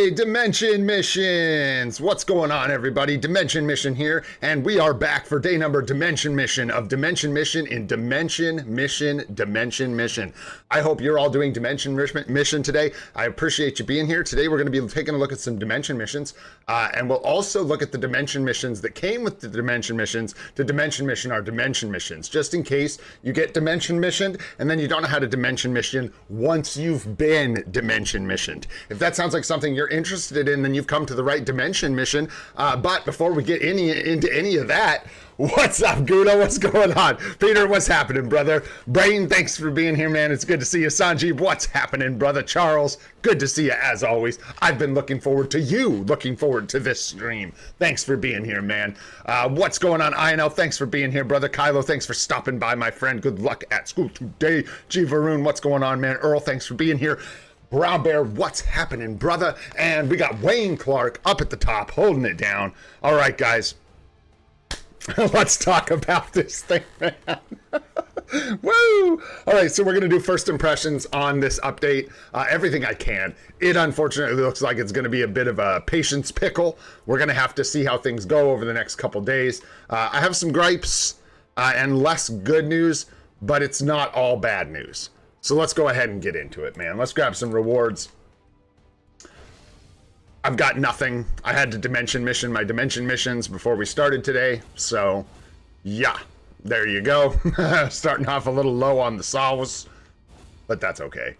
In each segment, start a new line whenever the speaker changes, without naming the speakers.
Hey, Dimension Missions! What's going on, everybody? Dimension Mission here, and we are back for day number Dimension Mission of Dimension Mission in Dimension Mission. I hope you're all doing Dimension Mission today. I appreciate you being here. Today we're going to be taking a look at some Dimension Missions, and we'll also look at the Dimension Missions that came with the Dimension Missions to Dimension Mission our Dimension Missions, just in case you get Dimension Missioned and then you don't know how to Dimension Mission once you've been Dimension Missioned. If that sounds like something you're interested in, then you've come to the right Dimension Mission. But before we get into any of that, what's up, Gouda? What's going on? Peter, what's happening, brother? Brain, thanks for being here, man. It's good to see you. Sanjeev, what's happening, brother? Charles, good to see you as always. I've been looking forward to this stream. Thanks for being here, man. What's going on, INL? Thanks for being here, brother. Kylo, thanks for stopping by, my friend. Good luck at school today. G. Varun, what's going on, man? Earl, thanks for being here. Brown Bear, what's happening, brother? And we got Wayne Clark up at the top, holding it down. All right, guys. Let's talk about this thing, man. Woo! All right, so we're going to do first impressions on this update. Everything I can. It unfortunately looks like it's going to be a bit of a patience pickle. We're going to have to see how things go over the next couple days. I have some gripes and less good news, but it's not all bad news. So let's go ahead and get into it, man. Let's grab some rewards. I've got nothing. I had to Dimension Mission my Dimension Missions before we started today. So, yeah, there you go. Starting off a little low on the sauce, but that's okay.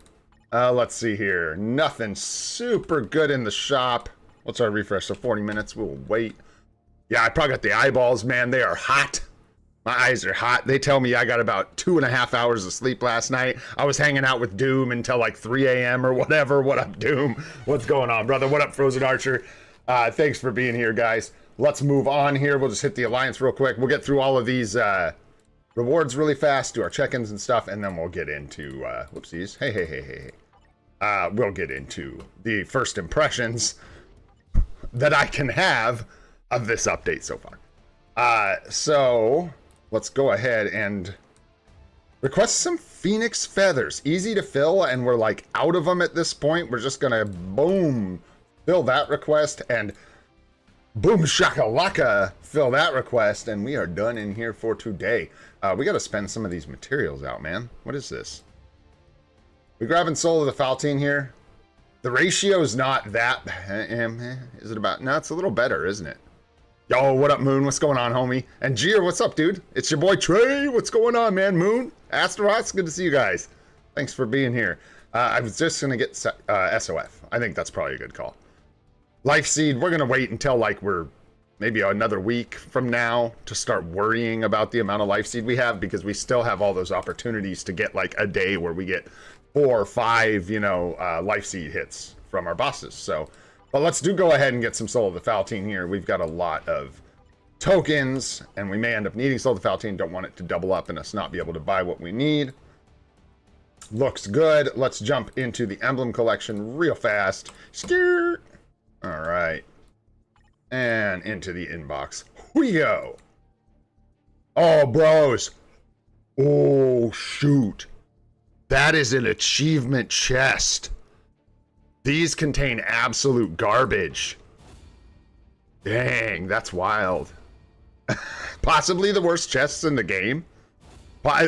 Let's see here. Nothing super good in the shop. What's our refresh? So 40 minutes. We'll wait. Yeah, I probably got the eyeballs, man. They are hot. My eyes are hot. They tell me I got about 2.5 hours of sleep last night. I was hanging out with Doom until like 3 a.m. or whatever. What up, Doom? What's going on, brother? What up, Frozen Archer? Thanks for being here, guys. Let's move on here. We'll just hit the Alliance real quick. We'll get through all of these rewards really fast, do our check-ins and stuff, and then we'll get into, whoopsies. Hey. We'll get into the first impressions that I can have of this update so far. So let's go ahead and request some Phoenix feathers. Easy to fill, and we're like out of them at this point. We're just gonna boom, fill that request, and boom shakalaka, fill that request, and we are done in here for today. We gotta spend some of these materials out, man. What is this? We grabbing Soul of the Faltine here. The ratio is not that, is it about, no, it's a little better, isn't it? Yo, what up, Moon? What's going on, homie? And Gier, what's up, dude? It's your boy Trey. What's going on, man? Moon, Asterots, good to see you guys. Thanks for being here. I was just gonna get SOF. I think that's probably a good call. Life Seed, we're gonna wait until like we're maybe another week from now to start worrying about the amount of Life Seed we have, because we still have all those opportunities to get like a day where we get 4 or 5, you know, Life Seed hits from our bosses. So. But let's go ahead and get some Soul of the Faltine here. We've got a lot of tokens, and we may end up needing Soul of the Faltine. Don't want it to double up and us not be able to buy what we need. Looks good. Let's jump into the emblem collection real fast. Skirt. All right. And into the inbox. Here we go. Oh, bros. Oh, shoot. That is an achievement chest. These contain absolute garbage. Dang, that's wild. Possibly the worst chests in the game.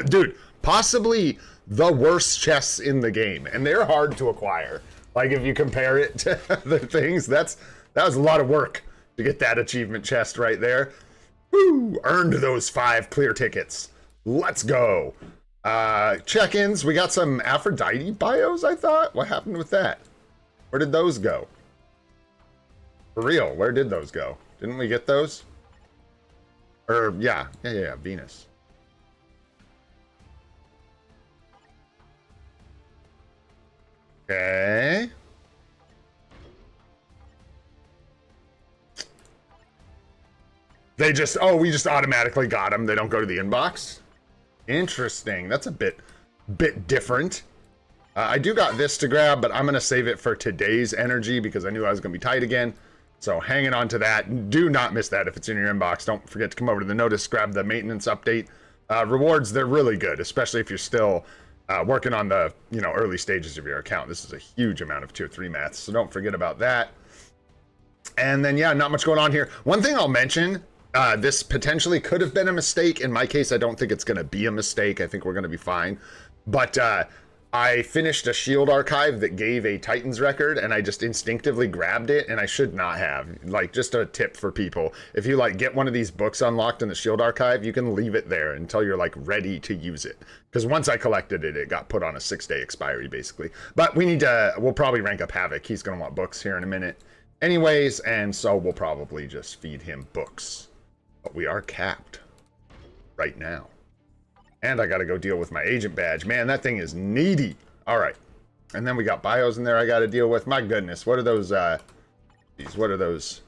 Dude, possibly the worst chests in the game. And they're hard to acquire. Like, if you compare it to other things, that was a lot of work to get that achievement chest right there. Woo! Earned those 5 clear tickets. Let's go. Check-ins. We got some Aphrodite bios, I thought. What happened with that? Where did those go? For real, where did those go? Didn't we get those? Or, yeah, Venus. Okay. They just, oh, we just automatically got them. They don't go to the inbox? Interesting. That's a bit different. I do got this to grab, but I'm going to save it for today's energy because I knew I was going to be tight again. So hanging on to that. Do not miss that if it's in your inbox. Don't forget to come over to the notice, grab the maintenance update. Rewards, they're really good, especially if you're still working on the early stages of your account. This is a huge amount of tier 3 mats, so don't forget about that. And then, yeah, not much going on here. One thing I'll mention, this potentially could have been a mistake. In my case, I don't think it's going to be a mistake. I think we're going to be fine. But I finished a shield archive that gave a Titan's record, and I just instinctively grabbed it, and I should not have. Like, just a tip for people. If you, like, get one of these books unlocked in the shield archive, you can leave it there until you're, like, ready to use it. Because once I collected it, it got put on a 6-day expiry, basically. But we need to, we'll probably rank up Havoc. He's going to want books here in a minute. Anyways, and so we'll probably just feed him books. But we are capped right now. And I gotta go deal with my agent badge. Man, that thing is needy. Alright. And then we got bios in there I gotta deal with. My goodness, what are those, geez, what are those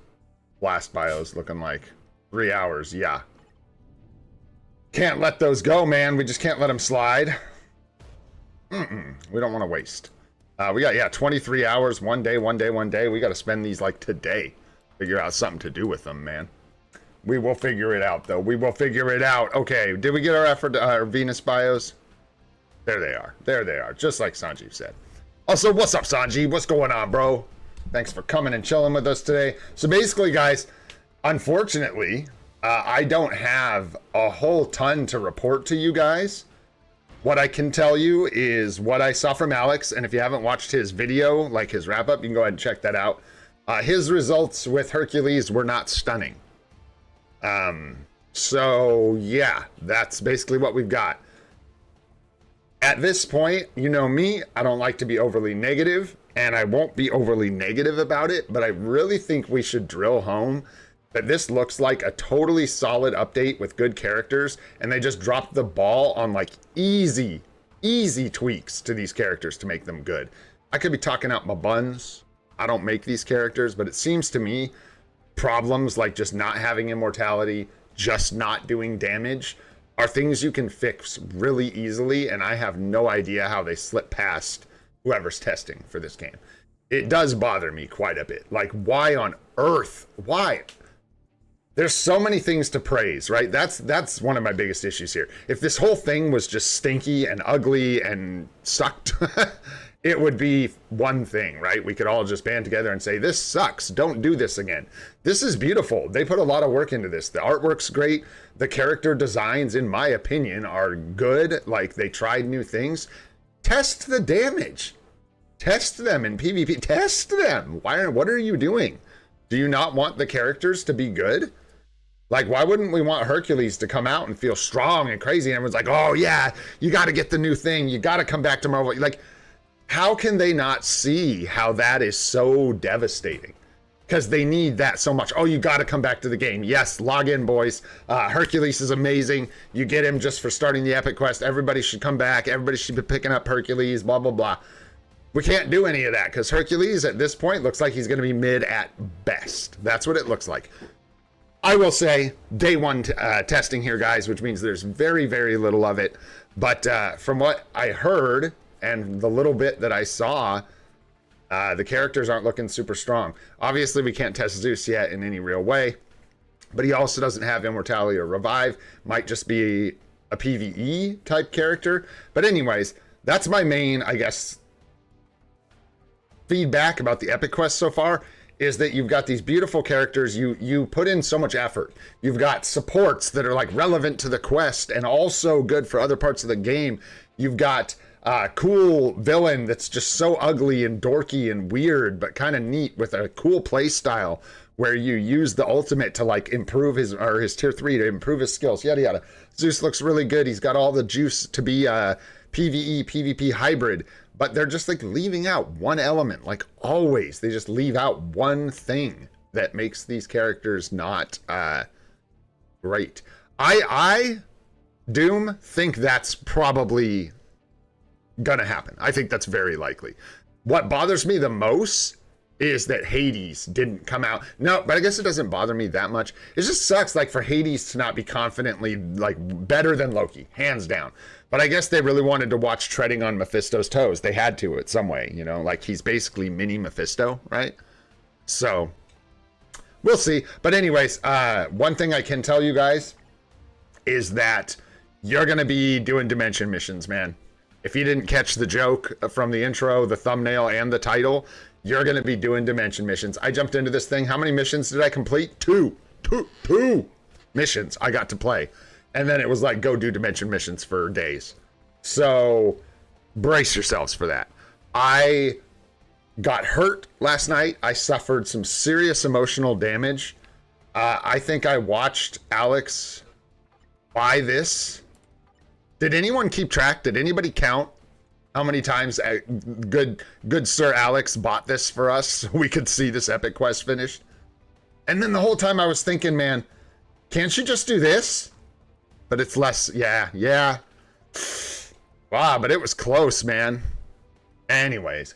blast bios looking like? 3 hours, yeah. Can't let those go, man. We just can't let them slide. We don't want to waste. We got, yeah, 23 hours, one day. We got to spend these like today. Figure out something to do with them, man. We will figure it out, though. We will figure it out. Okay, did we get our Venus bios? There they are. There they are, just like Sanjeev said. Also, what's up, Sanjeev? What's going on, bro? Thanks for coming and chilling with us today. So basically, guys, unfortunately, I don't have a whole ton to report to you guys. What I can tell you is what I saw from Alex, and if you haven't watched his video, like his wrap-up, you can go ahead and check that out. His results with Hercules were not stunning. So, yeah, that's basically what we've got. At this point, you know me, I don't like to be overly negative, and I won't be overly negative about it, but I really think we should drill home that this looks like a totally solid update with good characters, and they just dropped the ball on like easy tweaks to these characters to make them good. I could be talking out my buns. I don't make these characters, but it seems to me problems like just not having immortality, just not doing damage, are things you can fix really easily, and I have no idea how they slip past whoever's testing for this game. It does bother me quite a bit. Like, why on earth? Why? There's so many things to praise, right? That's one of my biggest issues here. If this whole thing was just stinky and ugly and sucked, it would be one thing, right? We could all just band together and say, this sucks, don't do this again. This is beautiful. They put a lot of work into this. The artwork's great. The character designs, in my opinion, are good. Like, they tried new things. Test the damage. Test them in PvP. Test them. What are you doing? Do you not want the characters to be good? Like, why wouldn't we want Hercules to come out and feel strong and crazy? And everyone's like, oh, yeah, you got to get the new thing. You got to come back to Marvel. Like, how can they not see how that is so devastating? Because they need that so much. Oh, you got to come back to the game. Yes, log in, boys. Hercules is amazing. You get him just for starting the Epic Quest. Everybody should come back. Everybody should be picking up Hercules, blah, blah, blah. We can't do any of that because Hercules at this point looks like he's going to be mid at best. That's what it looks like. I will say day one testing here, guys, which means there's very, very little of it. But from what I heard and the little bit that I saw, the characters aren't looking super strong. Obviously, we can't test Zeus yet in any real way, but he also doesn't have immortality or revive. Might just be a PvE type character. But anyways, that's my main, I guess, feedback about the Epic Quest so far, is that you've got these beautiful characters. You put in so much effort. You've got supports that are like relevant to the quest and also good for other parts of the game. You've got cool villain that's just so ugly and dorky and weird, but kind of neat with a cool play style where you use the ultimate to like improve his tier 3 to improve his skills, yada yada. Zeus looks really good. He's got all the juice to be a PvE PvP hybrid, but they're just like leaving out one element. Like always, they just leave out one thing that makes these characters not great. I Doom think that's probably gonna happen. I think that's very likely. What bothers me the most is that Hades didn't come out. No, but I guess it doesn't bother me that much. It just sucks like for Hades to not be confidently like better than Loki, hands down. But I guess they really wanted to watch treading on Mephisto's toes. They had to in some way, you know, like he's basically mini Mephisto, right? So we'll see. But anyways, one thing I can tell you guys is that you're going to be doing Dimension missions, man. If you didn't catch the joke from the intro, the thumbnail, and the title, you're going to be doing Dimension missions. I jumped into this thing. How many missions did I complete? Two missions I got to play. And then it was like, go do Dimension missions for days. So brace yourselves for that. I got hurt last night. I suffered some serious emotional damage. I think I watched Alex buy this. Did anyone keep track? Did anybody count how many times good Sir Alex bought this for us so we could see this epic quest finished? And then the whole time I was thinking, man, can't you just do this? But it's less, yeah. Wow, but it was close, man. Anyways,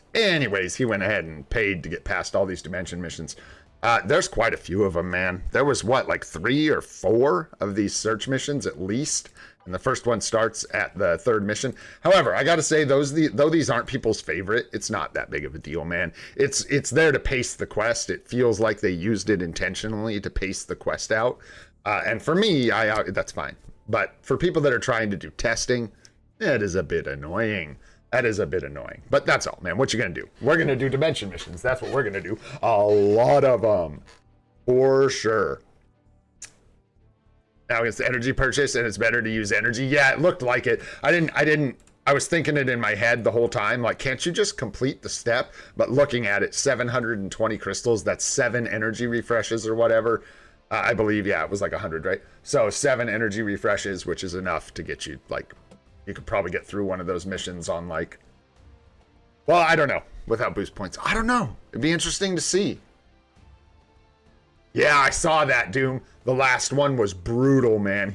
he went ahead and paid to get past all these Dimension missions. There's quite a few of them, man. There was what, like 3 or 4 of these search missions at least. And the first one starts at the 3rd mission. However, I gotta say, though these aren't people's favorite, it's not that big of a deal, man. It's there to pace the quest. It feels like they used it intentionally to pace the quest out. And for me, that's fine. But for people that are trying to do testing, it is a bit annoying. That is a bit annoying. But that's all, man. What you gonna do? We're gonna do Dimension missions. That's what we're gonna do. A lot of them. For sure. Now it's the energy purchase and it's better to use energy. Yeah, it looked like it. I was thinking it in my head the whole time. Like, can't you just complete the step? But looking at it, 720 crystals, that's 7 energy refreshes or whatever. I believe, yeah, it was like 100, right? So 7 energy refreshes, which is enough to get you, like, you could probably get through one of those missions on, like, well, I don't know, without boost points. I don't know. It'd be interesting to see. Yeah, I saw that, Doom. The last one was brutal, man.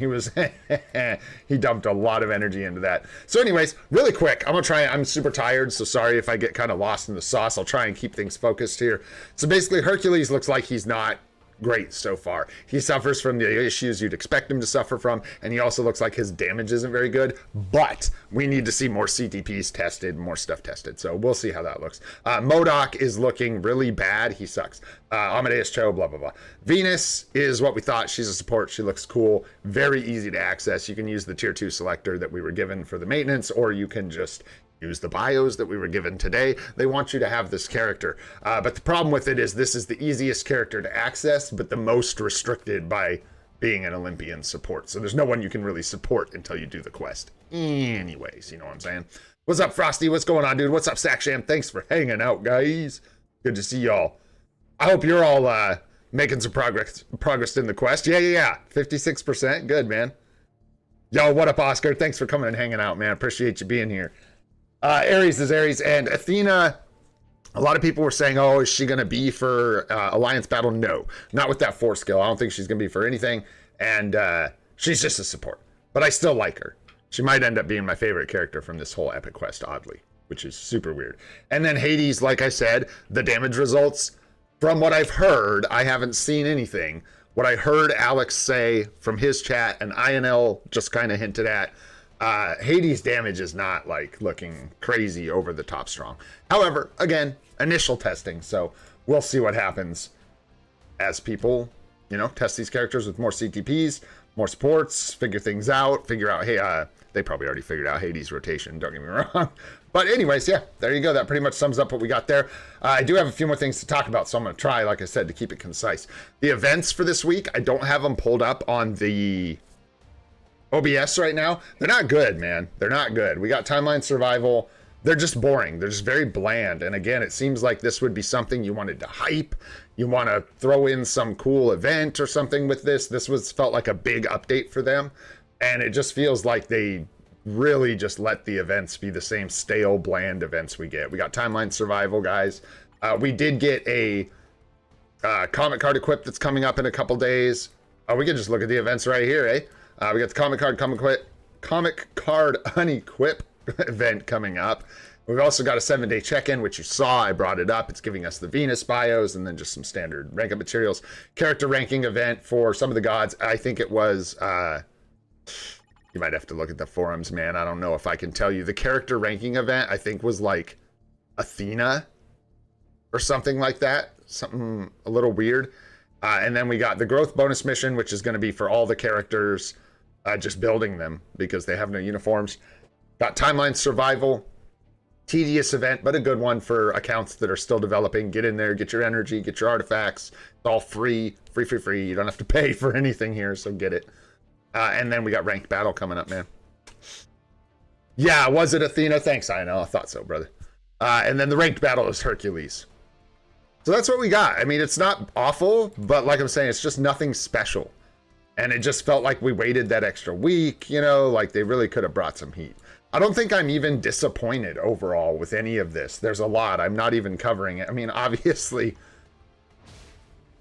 He dumped a lot of energy into that. So anyways, really quick, I'm super tired, so sorry if I get kind of lost in the sauce. I'll try and keep things focused here. So basically, Hercules looks like he's not great so far. He suffers from the issues you'd expect him to suffer from, and he also looks like his damage isn't very good, but we need to see more CTPs tested, more stuff tested, so we'll see how that looks. MODOK is looking really bad. He sucks. Amadeus Cho, blah, blah, blah. Venus is what we thought. She's a support. She looks cool. Very easy to access. You can use the tier 2 selector that we were given for the maintenance, or you can just use the bios that we were given today. They want you to have this character. But the problem with it is this is the easiest character to access, but the most restricted by being an Olympian support. So there's no one you can really support until you do the quest. Anyways, you know what I'm saying? What's up, Frosty? What's going on, dude? What's up, Sacksham? Thanks for hanging out, guys. Good to see y'all. I hope you're all making some progress in the quest. Yeah. 56%. Good, man. Yo, what up, Oscar? Thanks for coming and hanging out, man. Appreciate you being here. Ares is Ares, and Athena, a lot of people were saying, oh, is she going to be for Alliance Battle? No, not with that 4 skill. I don't think she's going to be for anything, and she's just a support. But I still like her. She might end up being my favorite character from this whole epic quest, oddly, which is super weird. And then Hades, like I said, the damage results, from what I've heard, I haven't seen anything. What I heard Alex say from his chat, and INL just kind of hinted at, Hades damage is not like looking crazy over the top strong. However, again, initial testing, so we'll see what happens as people, test these characters with more CTPs, more supports, figure things out, hey, they probably already figured out Hades rotation, don't get me wrong. But anyways, yeah, there you go. That pretty much sums up what we got there. I do have a few more things to talk about, so I'm going to try, like I said, to keep it concise. The events for this week, I don't have them pulled up on the OBS right now. They're not good, man. They're not good. We got timeline survival. They're just boring. They're just very bland. And again, it seems like this would be something you wanted to hype. You want to throw in some cool event or something with this. This felt like a big update for them. And it just feels like they really just let the events be the same stale, bland events we get. We got timeline survival, guys. We did get a comic card equip that's coming up in a couple days. We can just look at the events right here, eh? We got the comic card unequip event coming up. We've also got a 7-day check-in, which you saw. I brought it up. It's giving us the Venus bios and then just some standard rank-up materials. Character ranking event for some of the gods. I think it was... you might have to look at the forums, man. I don't know if I can tell you. The character ranking event, I think, was like Athena or something like that. Something a little weird. And then we got the growth bonus mission, which is going to be for all the characters, just building them because they have no uniforms. Got timeline survival. Tedious event, but a good one for accounts that are still developing. Get in there, get your energy, get your artifacts. It's all free. Free. You don't have to pay for anything here, so get it. And then we got ranked battle coming up, man. Yeah, was it Athena? Thanks, I know. I thought so, brother. And then the ranked battle is Hercules. So that's what we got. I mean, it's not awful, but like I'm saying, it's just nothing special. And it just felt like we waited that extra week, you know, like they really could have brought some heat. I don't think I'm even disappointed overall with any of this. There's a lot. I'm not even covering it. I mean, obviously,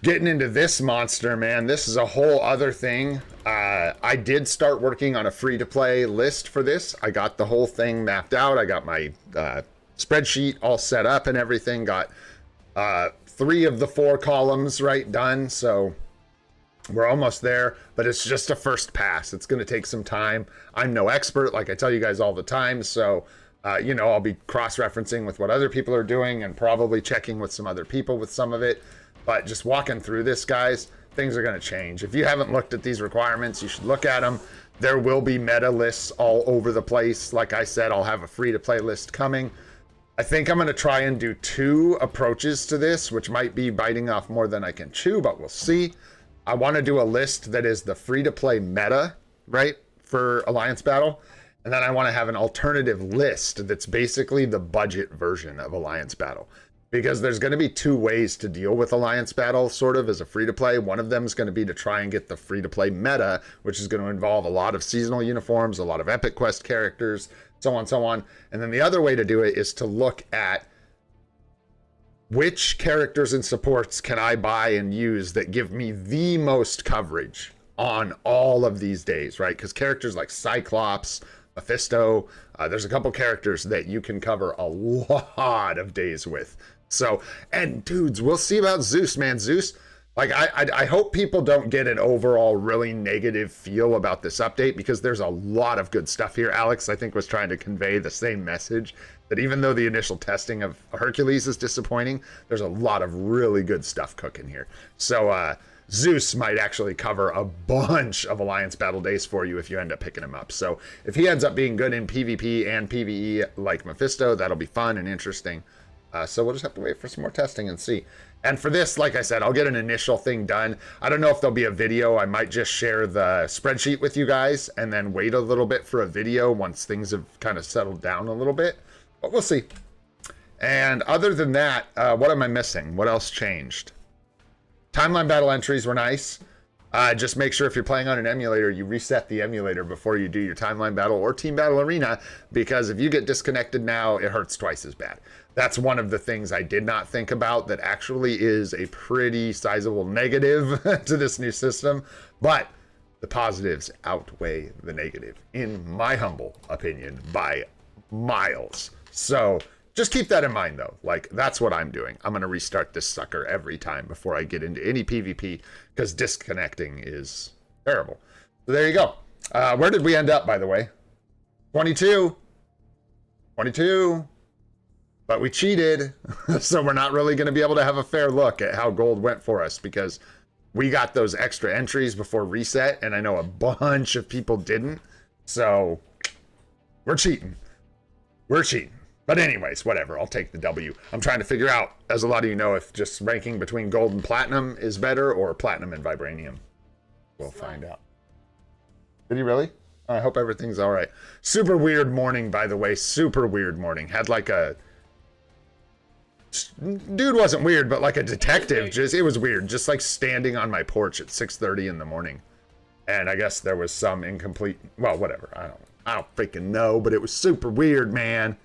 getting into this monster, man, this is a whole other thing. I did start working on a free-to-play list for this. I got the whole thing mapped out. I got my spreadsheet all set up and everything. Got 3 of the 4 columns right done. So we're almost there, but it's just a first pass. It's going to take some time. I'm no expert, like I tell you guys all the time. So, you know, I'll be cross-referencing with what other people are doing and probably checking with some other people with some of it. But just walking through this, guys, things are going to change. If you haven't looked at these requirements, you should look at them. There will be meta lists all over the place. Like I said, I'll have a free-to-play list coming. I think I'm going to try and do 2 approaches to this, which might be biting off more than I can chew, but we'll see. I want to do a list that is the free-to-play meta, right, for Alliance Battle. And then I want to have an alternative list that's basically the budget version of Alliance Battle. Because there's going to be 2 ways to deal with Alliance Battle, sort of, as a free-to-play. One of them is going to be to try and get the free-to-play meta, which is going to involve a lot of seasonal uniforms, a lot of Epic Quest characters, so on, so on. And then the other way to do it is to look at which characters and supports can I buy and use that give me the most coverage on all of these days, right? Because characters like Cyclops, Mephisto, there's a couple characters that you can cover a lot of days with. So, and dudes, we'll see about Zeus, man. Zeus, like, I hope people don't get an overall really negative feel about this update, because there's a lot of good stuff here. Alex, I think, was trying to convey the same message, that even though the initial testing of Hercules is disappointing, there's a lot of really good stuff cooking here. So, Zeus might actually cover a bunch of Alliance Battle days for you if you end up picking him up. So if he ends up being good in PvP and PvE like Mephisto, that'll be fun and interesting. So we'll just have to wait for some more testing and see. And for this, like I said, I'll get an initial thing done. I don't know if there'll be a video. I might just share the spreadsheet with you guys and then wait a little bit for a video once things have kind of settled down a little bit. But we'll see. And other than that, what am I missing? What else changed? Timeline battle entries were nice. Just make sure if you're playing on an emulator, you reset the emulator before you do your timeline battle or team battle arena, because if you get disconnected now, it hurts twice as bad. That's one of the things I did not think about that actually is a pretty sizable negative to this new system, but the positives outweigh the negative, in my humble opinion, by miles. So just keep that in mind, though. Like, that's what I'm doing. I'm going to restart this sucker every time before I get into any PvP, because disconnecting is terrible. So there you go. Where did we end up, by the way? 22. 22. But we cheated, so we're not really going to be able to have a fair look at how gold went for us, because we got those extra entries before reset, and I know a bunch of people didn't. So we're cheating. We're cheating. But anyways, whatever. I'll take the W. I'm trying to figure out, as a lot of you know, if just ranking between gold and platinum is better, or platinum and vibranium. We'll find out. Did he really? I hope everything's all right. Super weird morning, by the way. Super weird morning. Had like a... Dude wasn't weird, but like a detective. Just, it was weird. Just like standing on my porch at 6:30 in the morning. And I guess there was some incomplete... Well, whatever. I don't freaking know, but it was super weird, man.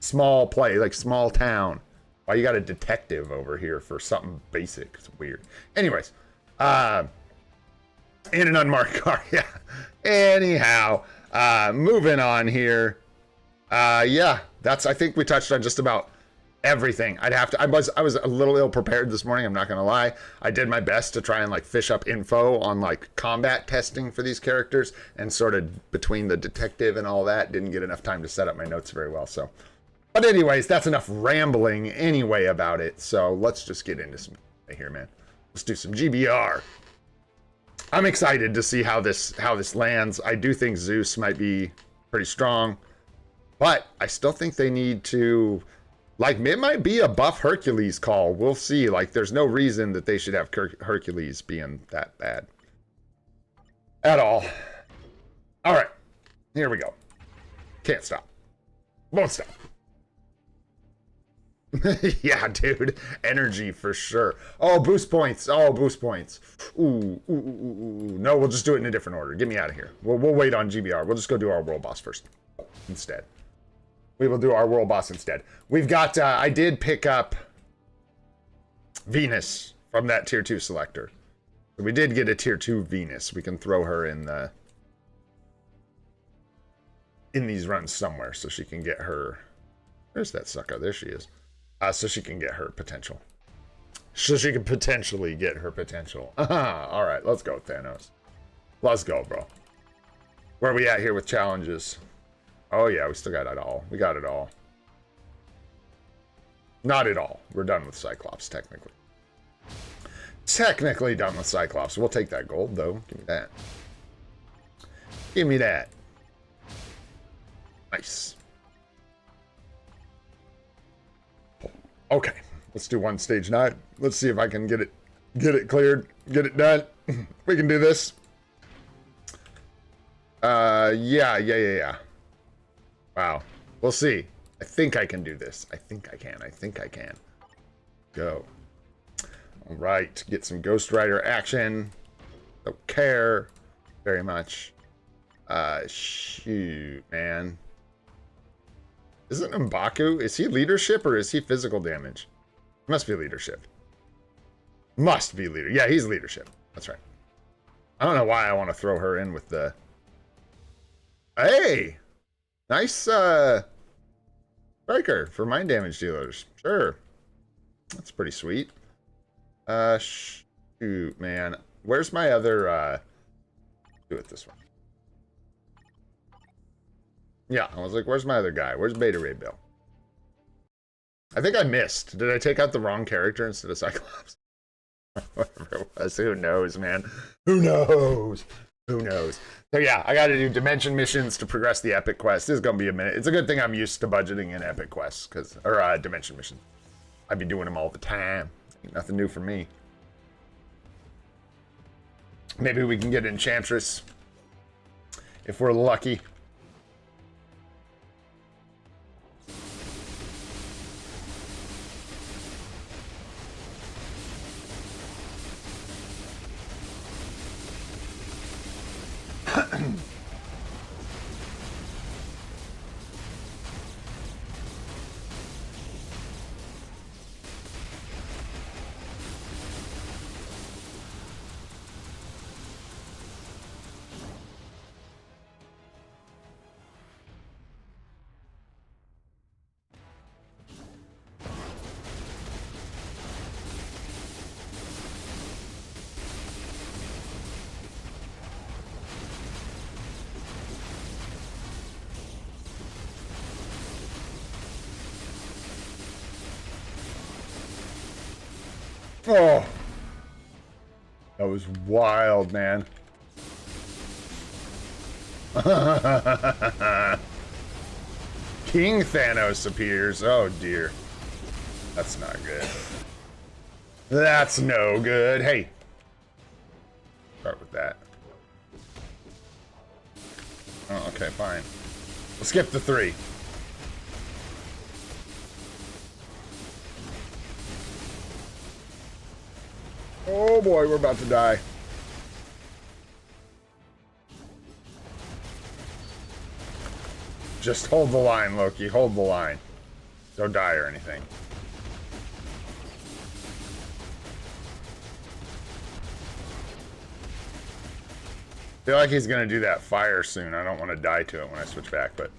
Small play, like small town. Why you got a detective over here for something basic? It's weird. Anyways, in an unmarked car, yeah. Anyhow, moving on here. Yeah, that's, I think we touched on just about everything. I was a little ill prepared this morning, I'm not gonna lie. I did my best to try and like fish up info on like combat testing for these characters, and sort of between the detective and all that, didn't get enough time to set up my notes very well, so. But anyways, that's enough rambling anyway about it. So let's just get into some here, man. Let's do some GBR. I'm excited to see how this lands. I do think Zeus might be pretty strong. But I still think they need to, like, it might be a buff Hercules call. We'll see. Like, there's no reason that they should have Hercules being that bad. At all. All right. Here we go. Can't stop. Won't stop. Yeah, dude. Energy for sure. Oh, boost points. Oh, boost points. Ooh, ooh, ooh, ooh. No, we'll just do it in a different order. Get me out of here. We'll wait on GBR. We'll just go do our world boss first. Instead. We will do our world boss instead. We've got, I did pick up Venus from that tier 2 selector. So we did get a tier 2 Venus. We can throw her in the, in these runs somewhere so she can get her. Where's that sucker? There she is. So she can get her potential. So she can potentially get her potential. All right, let's go, Thanos. Let's go, bro. Where are we at here with challenges? Oh, yeah, we still got it all. We got it all. Not at all. We're done with Cyclops, technically. Technically done with Cyclops. We'll take that gold, though. Give me that. Give me that. Nice. Okay, let's do one stage 9. Let's see if I can get it cleared, get it done. We can do this. Yeah. Wow. We'll see. I think I can do this. I think I can. Go. All right, get some Ghost Rider action. Don't care very much. Shoot, man. Isn't M'Baku? Is he leadership or is he physical damage? Must be leadership. Must be leader. Yeah, he's leadership. That's right. I don't know why I want to throw her in with the... Hey! Nice, striker for mind damage dealers. Sure. That's pretty sweet. Shoot, man. Where's my other, do it this way. Yeah, I was like, where's my other guy? Where's Beta Ray Bill? I think I missed. Did I take out the wrong character instead of Cyclops? Whatever it was. Who knows, man? Who knows? Who knows? So yeah, I got to do Dimension missions to progress the Epic Quest. This is going to be a minute. It's a good thing I'm used to budgeting in Epic Quests, or Dimension missions. I'd be doing them all the time. Ain't nothing new for me. Maybe we can get Enchantress if we're lucky. Oh, that was wild, man. King Thanos appears. Oh, dear. That's not good. That's no good. Hey. Start with that. Oh, okay, fine. We'll skip the 3. Oh boy, we're about to die. Just hold the line, Loki. Hold the line. Don't die or anything. I feel like he's gonna do that fire soon. I don't want to die to it when I switch back, but...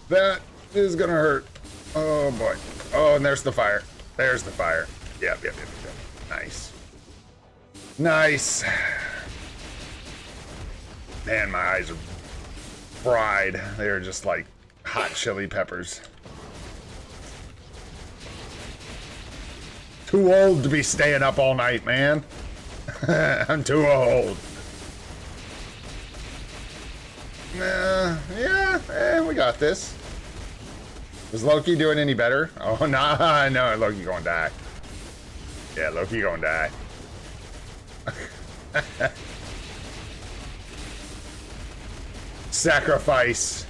That is gonna hurt. Oh boy. Oh, and there's the fire. There's the fire. Yep. Nice. Nice. Man, my eyes are fried. They are just like hot chili peppers. Too old to be staying up all night, man. I'm too old. Yeah, we got this. Is Loki doing any better? Oh, nah, no, Loki gonna die. Yeah, Loki gonna die. Sacrifice.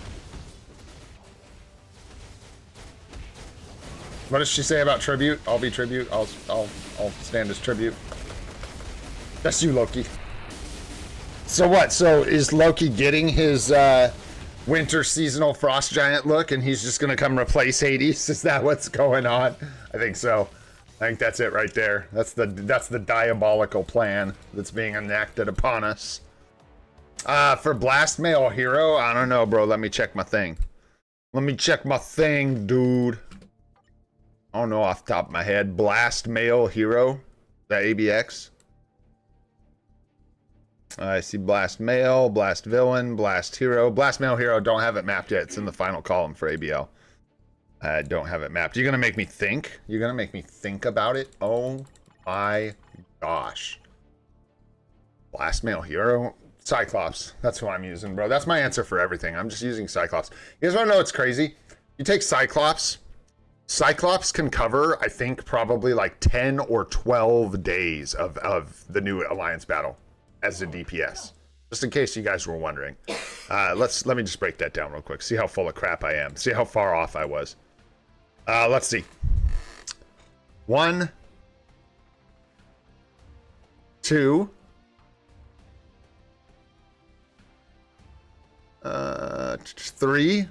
What does she say about tribute? I'll be tribute. I'll stand as tribute. That's you, Loki. So what? So is Loki getting his winter seasonal frost giant look, and he's just gonna come replace Hades? Is that what's going on? I think so. I think that's it right there. That's the diabolical plan that's being enacted upon us. For Blast Male Hero, I don't know, bro. Let me check my thing. Let me check my thing, dude. I don't know off the top of my head. Blast Male Hero. Is that ABX? I see Blast Male, Blast Villain, Blast Hero. Blast Male Hero, don't have it mapped yet. It's in the final column for ABL. I don't have it mapped. You're going to make me think? You're going to make me think about it? Oh my gosh. Blast Male Hero? Cyclops. That's who I'm using, bro. That's my answer for everything. I'm just using Cyclops. You guys want to know what's crazy? You take Cyclops. Cyclops can cover, I think, probably like 10 or 12 days of the new Alliance battle as a DPS. Just in case you guys were wondering. Let me just break that down real quick. See how full of crap I am. See how far off I was. Let's see. 1, 2, 3,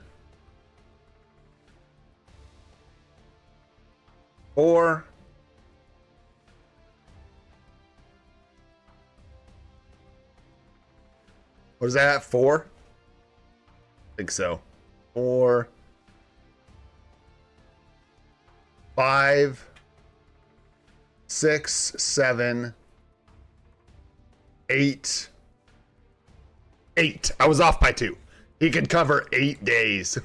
4, 4? I think so. 4, 5, 6, 7, 8. 8. I was off by 2. He could cover 8 days.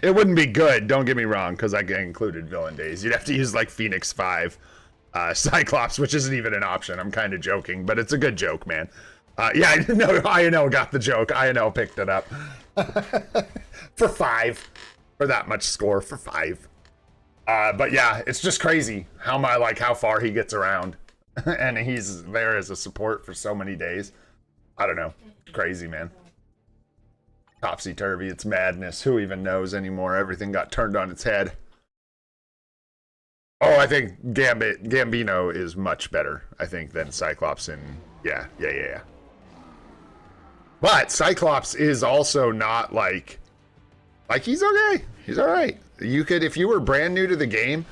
It wouldn't be good, don't get me wrong, because I included villain days. You'd have to use like Phoenix 5 Cyclops, which isn't even an option. I'm kind of joking, but it's a good joke, man. Yeah, no, INL got the joke. INL picked it up. For 5. For that much score, for 5. But yeah, it's just crazy how far he gets around. And he's there as a support for so many days. I don't know. Crazy, man. Topsy-turvy, it's madness. Who even knows anymore? Everything got turned on its head. Oh, I think Gambino is much better, I think, than Cyclops. And yeah. But Cyclops is also not like he's okay. He's all right. You could, if you were brand new to the game,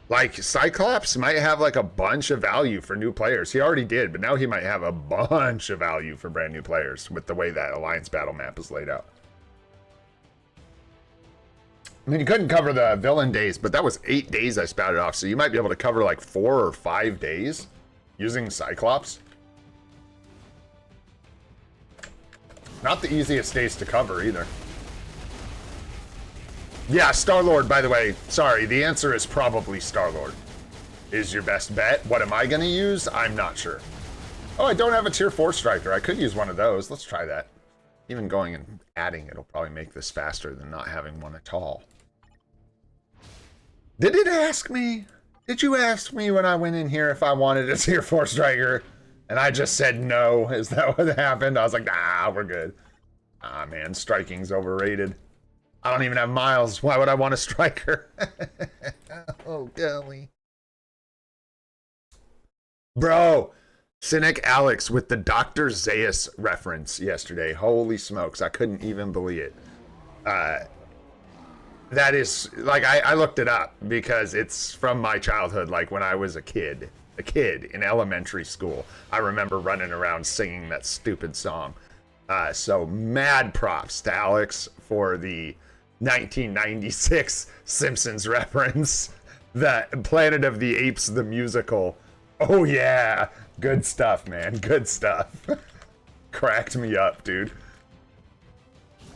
like Cyclops might have like a bunch of value for new players. He already did, but now he might have a bunch of value for brand new players with the way that Alliance battle map is laid out. I mean, you couldn't cover the villain days, but that was 8 days I spouted off. So you might be able to cover like 4 or 5 days using Cyclops. Not the easiest days to cover either. Yeah, Star-Lord, by the way. Sorry, the answer is probably Star-Lord. Is your best bet. What am I going to use? I'm not sure. Oh, I don't have a tier 4 striker. I could use one of those. Let's try that. Even going and adding it will probably make this faster than not having one at all. Did it ask me? Did you ask me when I went in here if I wanted a tier 4 striker? And I just said no. Is that what happened? I was like, nah, we're good. Ah, man, striking's overrated. I don't even have miles. Why would I want a striker? Oh, golly. Bro, Cynic Alex with the Dr. Zaius reference yesterday. Holy smokes, I couldn't even believe it. That is, like, I looked it up because it's from my childhood, like when I was a kid in elementary school. I remember running around singing that stupid song. So mad props to Alex for the 1996 Simpsons reference. The Planet of the Apes, the musical. Oh yeah, good stuff, man, good stuff. Cracked me up, dude.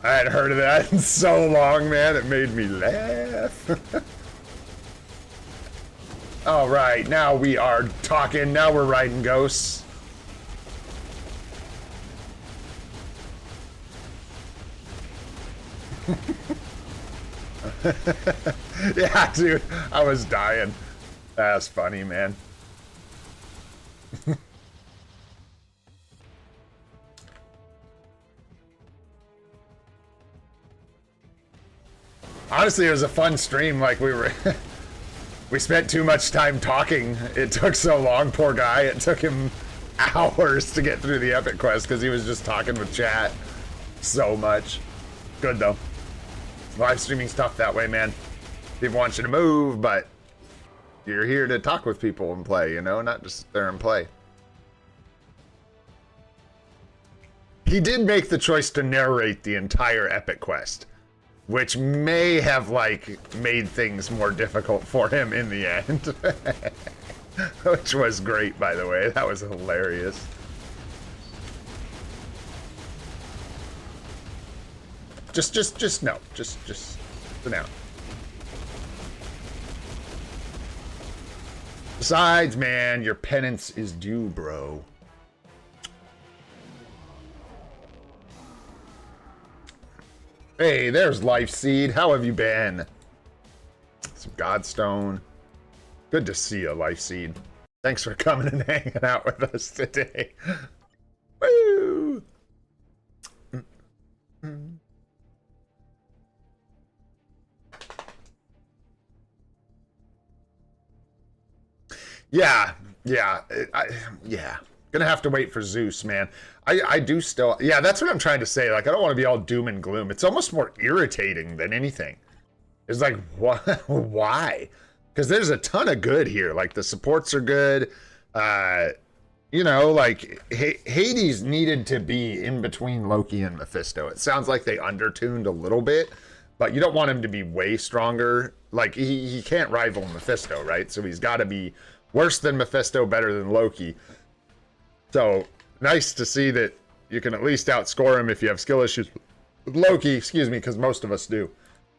I hadn't heard of that in so long, man. It made me laugh. All right, now we are talking. Now we're riding ghosts. Yeah, dude, I was dying. That's funny, man. Honestly, it was a fun stream. Like, we were... we spent too much time talking. It took so long, poor guy. It took him hours to get through the epic quest because he was just talking with chat so much. Good, though. Live streaming's tough that way, man. People want you to move, but you're here to talk with people and play, you know? Not just sit there and play. He did make the choice to narrate the entire epic quest, which may have, like, made things more difficult for him in the end. Which was great, by the way. That was hilarious. Just no. Just for now. Besides, man, your penance is due, bro. Hey, there's Life Seed. How have you been? Some Godstone. Good to see you, Life Seed. Thanks for coming and hanging out with us today. Woo! Yeah. Gonna have to wait for Zeus, man. I do still, yeah, that's what I'm trying to say. Like, I don't want to be all doom and gloom. It's almost more irritating than anything. It's like, what? Why? Because there's a ton of good here. Like, the supports are good. You know, like, Hades needed to be in between Loki and Mephisto. It sounds like they undertuned a little bit, but you don't want him to be way stronger. Like, he can't rival Mephisto, right? So he's got to be worse than Mephisto, better than Loki. So, nice to see that you can at least outscore him if you have skill issues with Loki, excuse me, because most of us do.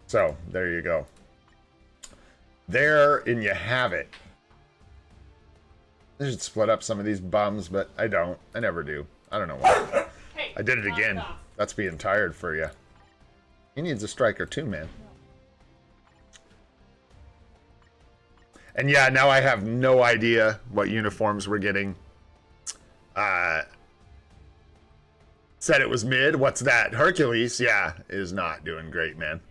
So, there you go. There, and you have it. I should split up some of these bums, but I don't. I never do. I don't know why.
Hey,
I did it again. That's being tired for you. He needs a striker too, man. And yeah, now I have no idea what uniforms we're getting. Said it was mid. What's that? Hercules, yeah, is not doing great, man.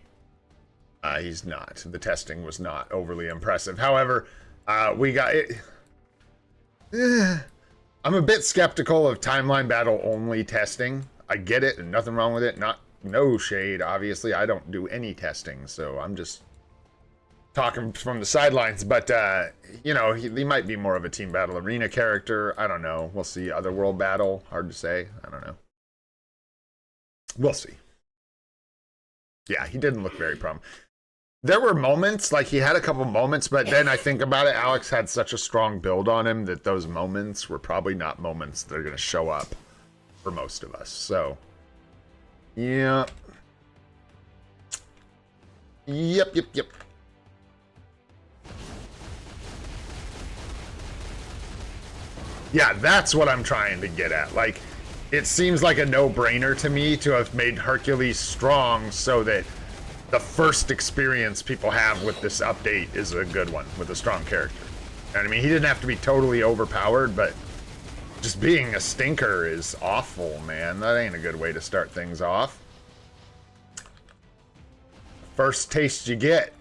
He's not. The testing was not overly impressive. However, we got it. I'm a bit skeptical of timeline battle only testing. I get it, and nothing wrong with it. No shade, obviously. I don't do any testing, so I'm just talking from the sidelines. But you know, he might be more of a team battle arena character. I don't know. We'll see. Otherworld battle, hard to say. I don't know. We'll see. Yeah, he didn't look very prom. There were moments, like he had a couple moments, but then I think about it, Alex had such a strong build on him that those moments were probably not moments that are going to show up for most of us. So, yeah. Yep. Yeah, that's what I'm trying to get at. Like, it seems like a no-brainer to me to have made Hercules strong so that the first experience people have with this update is a good one, with a strong character. You know what I mean? He didn't have to be totally overpowered, but just being a stinker is awful, man. That ain't a good way to start things off. First taste you get.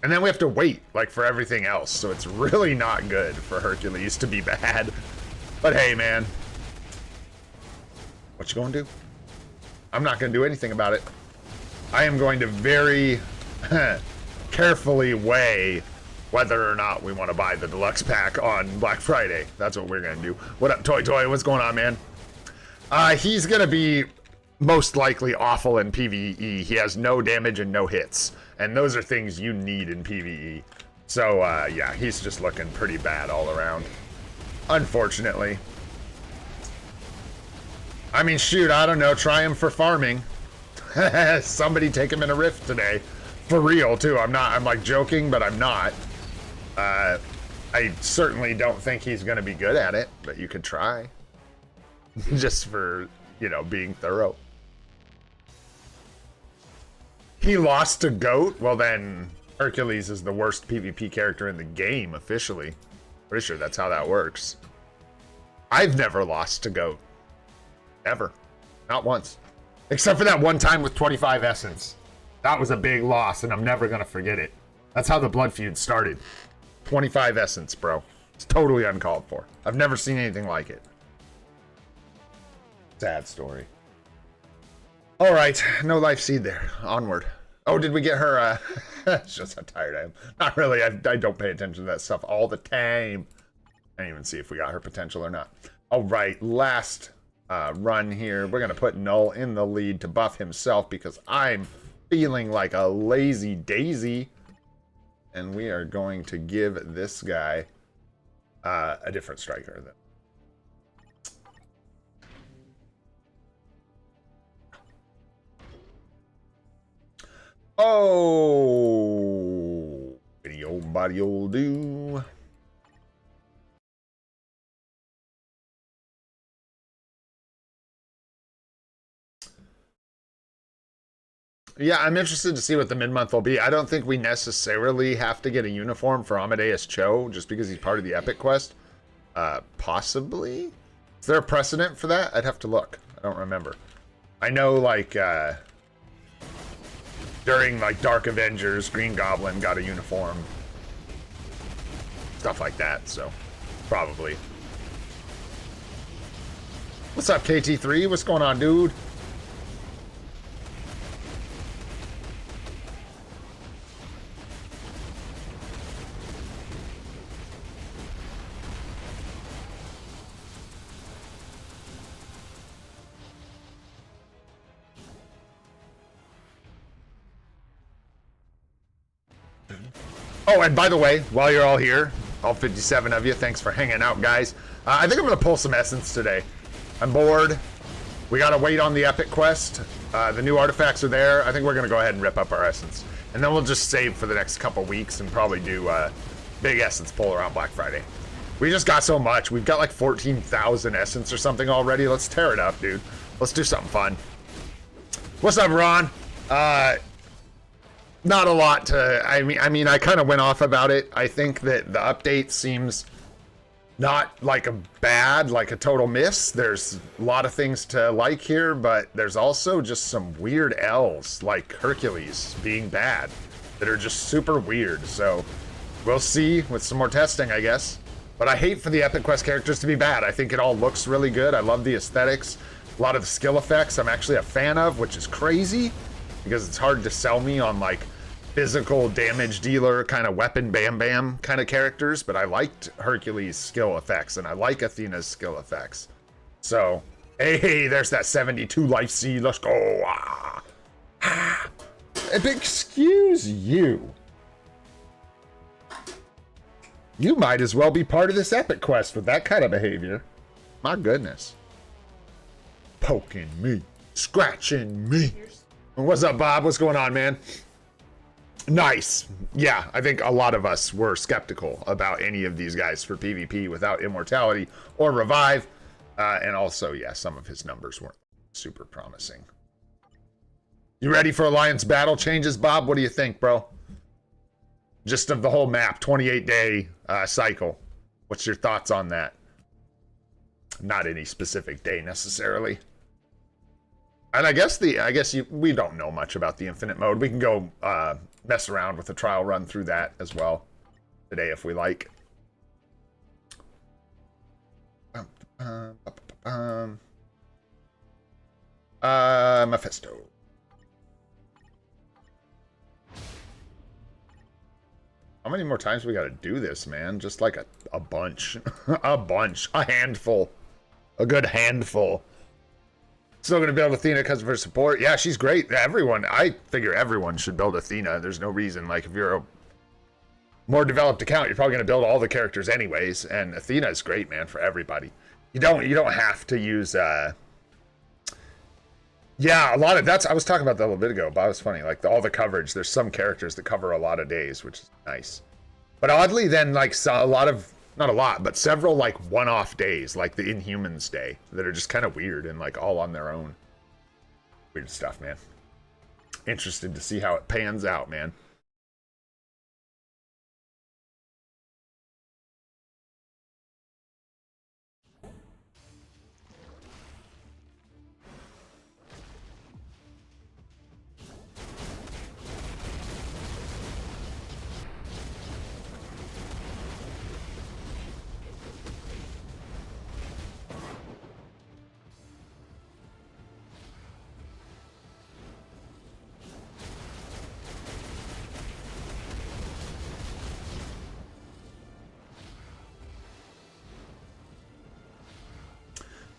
And then we have to wait, like, for everything else. So it's really not good for Hercules to be bad. But hey, man. What you gonna do? I'm not gonna do anything about it. I am going to very carefully weigh whether or not we want to buy the deluxe pack on Black Friday. That's what we're gonna do. What up, Toy Toy? What's going on, man? He's gonna be most likely awful in PvE. He has no damage and no hits. And those are things you need in PvE. So, yeah, he's just looking pretty bad all around. Unfortunately. I mean, shoot, I don't know. Try him for farming. Somebody take him in a rift today. For real, too. I'm like joking, but I'm not. I certainly don't think he's going to be good at it, but you could try. Just for, you know, being thorough. He lost to Goat? Well then, Hercules is the worst PvP character in the game, officially. Pretty sure that's how that works. I've never lost to Goat. Ever. Not once. Except for that one time with 25 Essence. That was a big loss, and I'm never going to forget it. That's how the Blood Feud started. 25 Essence, bro. It's totally uncalled for. I've never seen anything like it. Sad story. All right, no life seed there. Onward. Oh, did we get her? It's just how tired I am. Not really. I don't pay attention to that stuff all the time. I didn't even see if we got her potential or not. All right, last run here. We're going to put Null in the lead to buff himself because I'm feeling like a lazy daisy. And we are going to give this guy a different striker then. Oh, any old body will do. Yeah, I'm interested to see what the mid-month will be. I don't think we necessarily have to get a uniform for Amadeus Cho just because he's part of the Epic Quest. Possibly? Is there a precedent for that? I'd have to look. I don't remember. I know, like, during, like, Dark Avengers, Green Goblin got a uniform. Stuff like that, so probably. What's up, KT3? What's going on, dude? Oh, and by the way, while you're all here, all 57 of you, thanks for hanging out, guys. I think I'm going to pull some Essence today. I'm bored. We got to wait on the Epic Quest. The new artifacts are there. I think we're going to go ahead and rip up our Essence. And then we'll just save for the next couple weeks and probably do big Essence pull around Black Friday. We just got so much. We've got like 14,000 Essence or something already. Let's tear it up, dude. Let's do something fun. What's up, Ron? Not a lot to, I mean, I kind of went off about it. I think that the update seems not like a bad, like a total miss. There's a lot of things to like here, but there's also just some weird L's, like Hercules being bad, that are just super weird. So we'll see with some more testing, I guess. But I hate for the Epic Quest characters to be bad. I think it all looks really good. I love the aesthetics. A lot of the skill effects I'm actually a fan of, which is crazy because it's hard to sell me on like physical damage dealer kind of weapon bam bam kind of characters, but I liked Hercules' skill effects and I like Athena's skill effects. So, hey, there's that 72 life seed. Let's go. Excuse you. You might as well be part of this Epic Quest with that kind of behavior. My goodness. Poking me, scratching me. What's up, Bob? What's going on, man? Nice. Yeah, I think a lot of us were skeptical about any of these guys for PvP without immortality or revive. And also, yeah, some of his numbers weren't super promising. You ready for Alliance battle changes, Bob? What do you think, bro? Just of the whole map, 28-day cycle. What's your thoughts on that? Not any specific day necessarily. And I guess we don't know much about the infinite mode. We can go mess around with a trial run through that as well today if we like. Mephisto. How many more times we gotta do this, man? Just like a bunch. A bunch. A handful. A good handful. Still gonna build Athena because of her support. Yeah, she's great. Everyone, I figure everyone should build Athena. There's no reason. Like, if you're a more developed account, you're probably gonna build all the characters anyways. And Athena is great, man, for everybody. You don't have to use yeah, a lot of that's I was talking about that a little bit ago, but it was funny. Like all the coverage, there's some characters that cover a lot of days, which is nice. But oddly, then, like, so a lot of, not a lot, but several, like, one-off days, like the Inhumans Day, that are just kind of weird and, like, all on their own. Weird stuff, man. Interested to see how it pans out, man.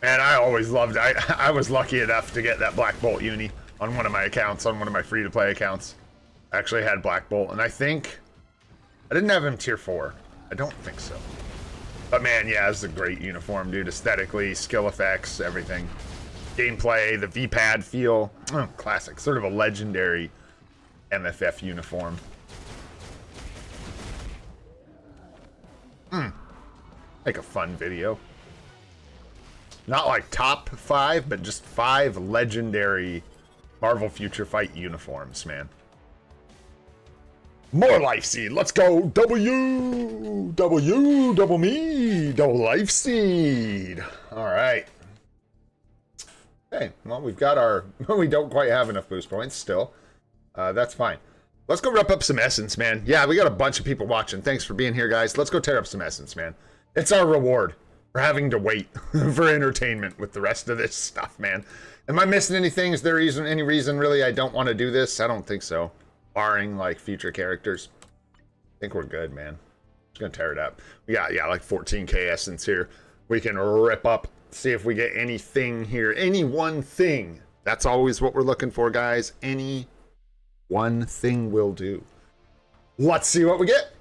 And I always loved, I was lucky enough to get that Black Bolt uni on one of my accounts, on one of my free-to-play accounts. I actually had Black Bolt, and I think, I didn't have him tier 4. I don't think so. But man, yeah, it's a great uniform, dude. Aesthetically, skill effects, everything. Gameplay, the V-pad feel, classic. Sort of a legendary MFF uniform. Make a fun video. Not like top 5, but just 5 legendary Marvel Future Fight uniforms, man. More Life Seed. Let's go. W, double me, double Life Seed. All right. Okay, well, we've got our... We don't quite have enough boost points still. That's fine. Let's go rep up some Essence, man. Yeah, we got a bunch of people watching. Thanks for being here, guys. Let's go tear up some Essence, man. It's our reward for having to wait for entertainment with the rest of this stuff, man. Am I missing anything? Is there any reason, really, I don't want to do this? I don't think so. Barring, like, future characters. I think we're good, man. Just gonna tear it up. We got, yeah, like 14k Essence here. We can rip up, see if we get anything here. Any one thing. That's always what we're looking for, guys. Any one thing will do. Let's see what we get.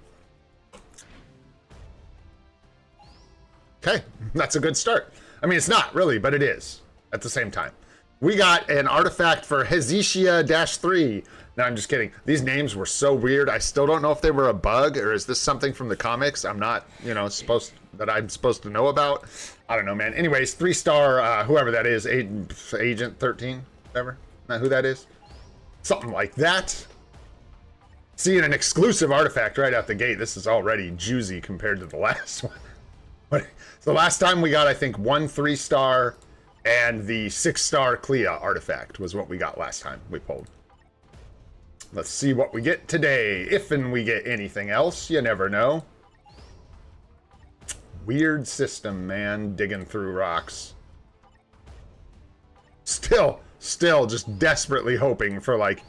Okay, that's a good start. I mean, it's not really, but it is at the same time. We got an artifact for Hezekiah-3. No, I'm just kidding. These names were so weird. I still don't know if they were a bug or is this something from the comics I'm not, you know, that I'm supposed to know about. I don't know, man. Anyways, 3-star, whoever that is, Agent 13, whatever. Not who that is. Something like that. Seeing an exclusive artifact right out the gate. This is already juicy compared to the last one. So last time we got, I think, 1 3-star and the 6-star Clea artifact was what we got last time we pulled. Let's see what we get today. If and we get anything else, you never know. Weird system, man, digging through rocks. Still just desperately hoping for, like,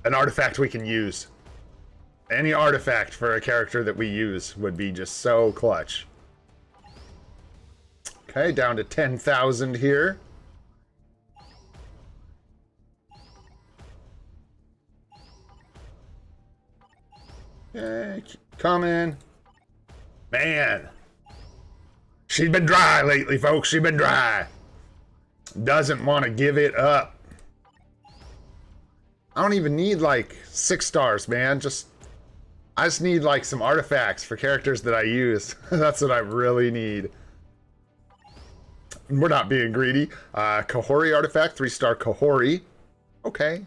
an artifact we can use. Any artifact for a character that we use would be just so clutch. Okay, down to 10,000 here. Okay, keep coming. Man. She's been dry lately, folks. She's been dry. Doesn't want to give it up. I don't even need, like, 6 stars, man. I just need, like, some artifacts for characters that I use. That's what I really need. We're not being greedy. Kahori artifact, 3-star Kahori. Okay.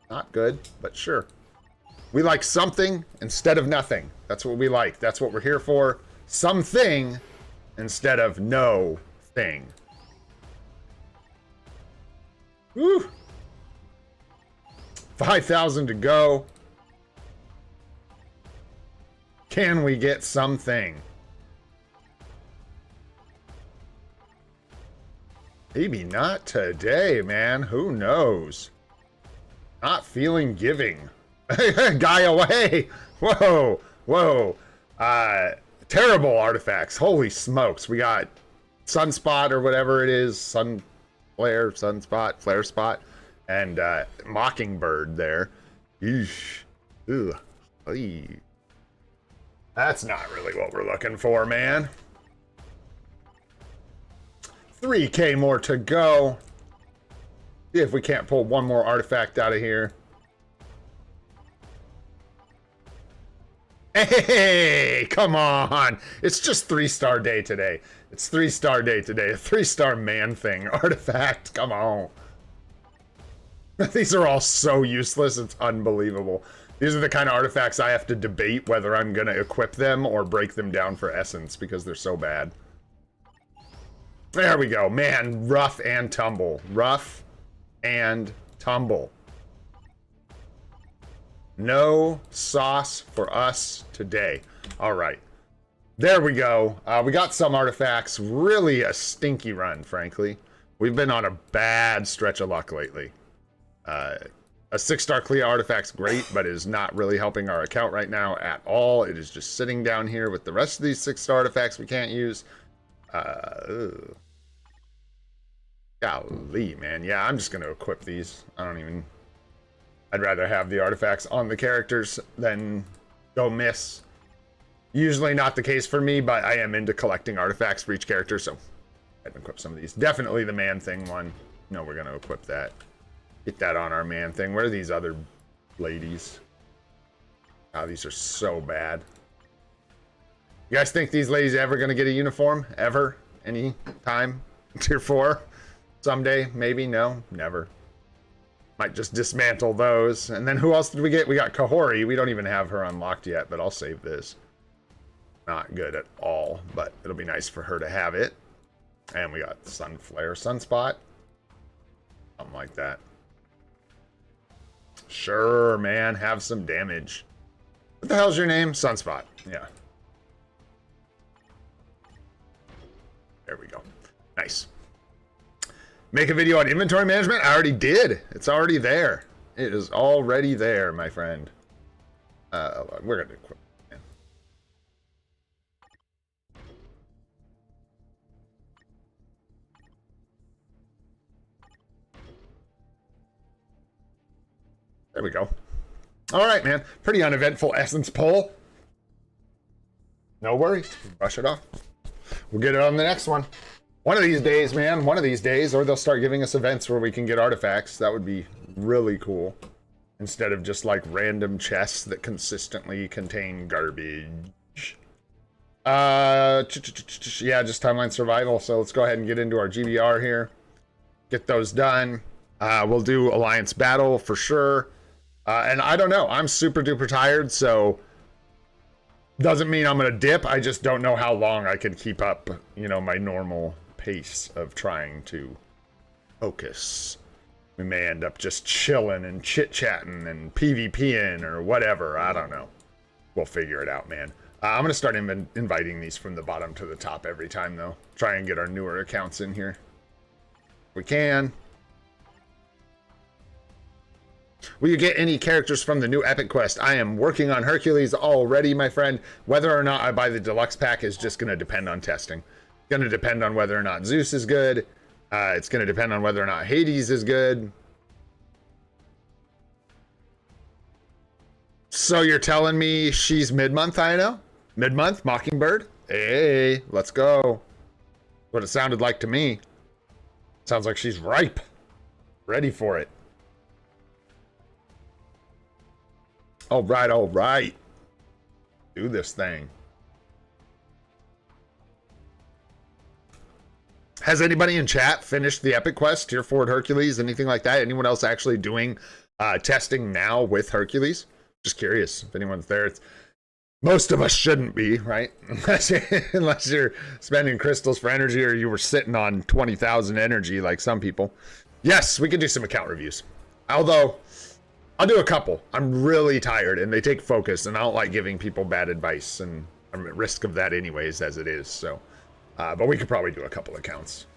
Not good, but sure. We like something instead of nothing. That's what we like. That's what we're here for. Something instead of no thing. Woo! 5,000 to go. Can we get something? Maybe not today, man. Who knows? Not feeling giving. Guy away. Whoa. Whoa. Terrible artifacts. Holy smokes. We got Sunspot or whatever it is. Flare spot. And Mockingbird there. Eesh. Ugh. Eey. That's not really what we're looking for, man. 3k more to go. See if we can't pull one more artifact out of here. Hey, come on. It's just 3-star day today. It's 3-star day today. A 3-star man thing. Artifact. Come on. These are all so useless. It's unbelievable. These are the kind of artifacts I have to debate whether I'm going to equip them or break them down for essence because they're so bad. There we go. Man, rough and tumble. Rough and tumble. No sauce for us today. All right. There we go. We got some artifacts. Really a stinky run, frankly. We've been on a bad stretch of luck lately. A 6-star Clea artifact's great, but is not really helping our account right now at all. It is just sitting down here with the rest of these 6-star artifacts we can't use. Golly, man. Yeah, I'm just going to equip these. I'd rather have the artifacts on the characters than go miss. Usually not the case for me, but I am into collecting artifacts for each character, so I can equip some of these. Definitely the man thing one. No, we're going to equip that. Get that on our man thing. Where are these other ladies? Oh, these are so bad. You guys think these ladies ever going to get a uniform? Ever? Any time? Tier 4? Someday? Maybe? No? Never. Might just dismantle those. And then who else did we get? We got Kahori. We don't even have her unlocked yet, but I'll save this. Not good at all, but it'll be nice for her to have it. And we got Sunflare, Sunspot. Something like that. Sure, man. Have some damage. What the hell's your name? Sunspot. Yeah. There we go. Nice. Make a video on inventory management? I already did. It's already there. It is already there, my friend. We're going to equip. There we go. All right, man. Pretty uneventful essence pull. No worries. Brush it off. We'll get it on the next one. One of these days, man. One of these days. Or they'll start giving us events where we can get artifacts. That would be really cool. Instead of just like random chests that consistently contain garbage. Yeah, just timeline survival. So let's go ahead and get into our GBR here. Get those done. We'll do Alliance Battle for sure. And I don't know. I'm super duper tired, so doesn't mean I'm going to dip. I just don't know how long I can keep up, you know, my normal pace of trying to focus. We may end up just chilling and chit-chatting and PvPing or whatever. I don't know. We'll figure it out, man. I'm going to start inviting these from the bottom to the top every time, though. Try and get our newer accounts in here. We can. Will you get any characters from the new Epic Quest? I am working on Hercules already, my friend. Whether or not I buy the deluxe pack is just going to depend on testing. It's going to depend on whether or not Zeus is good. It's going to depend on whether or not Hades is good. So you're telling me she's mid-month, I know? Mid-month, Mockingbird? Hey, let's go. What it sounded like to me. Sounds like she's ripe. Ready for it. All right, all right. Do this thing. Has anybody in chat finished the Epic Quest, Tier 4 Hercules, anything like that? Anyone else actually doing testing now with Hercules? Just curious if anyone's there. Most of us shouldn't be, right? Unless you're spending crystals for energy or you were sitting on 20,000 energy like some people. Yes, we could do some account reviews. Although, I'll do a couple. I'm really tired and they take focus and I don't like giving people bad advice and I'm at risk of that anyways as it is. So, but we could probably do a couple accounts.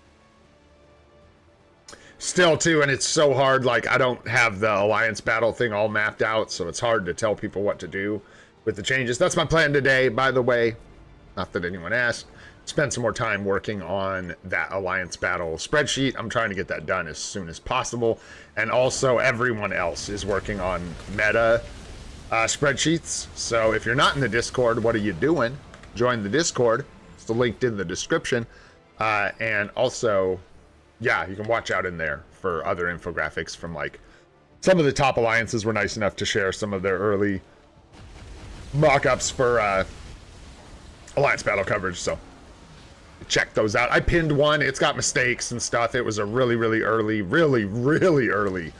Still too, and it's so hard, like I don't have the Alliance Battle thing all mapped out, so it's hard to tell people what to do with the changes. That's my plan today, by the way. Not that anyone asked. Spend some more time working on that Alliance Battle spreadsheet. I'm trying to get that done as soon as possible. And also everyone else is working on meta spreadsheets. So if you're not in the Discord, what are you doing? Join the Discord. It's linked in the description. And also, yeah, you can watch out in there for other infographics from like some of the top alliances were nice enough to share some of their early mock-ups for Alliance battle coverage, so check those out. I pinned one. It's got mistakes and stuff. It was a really early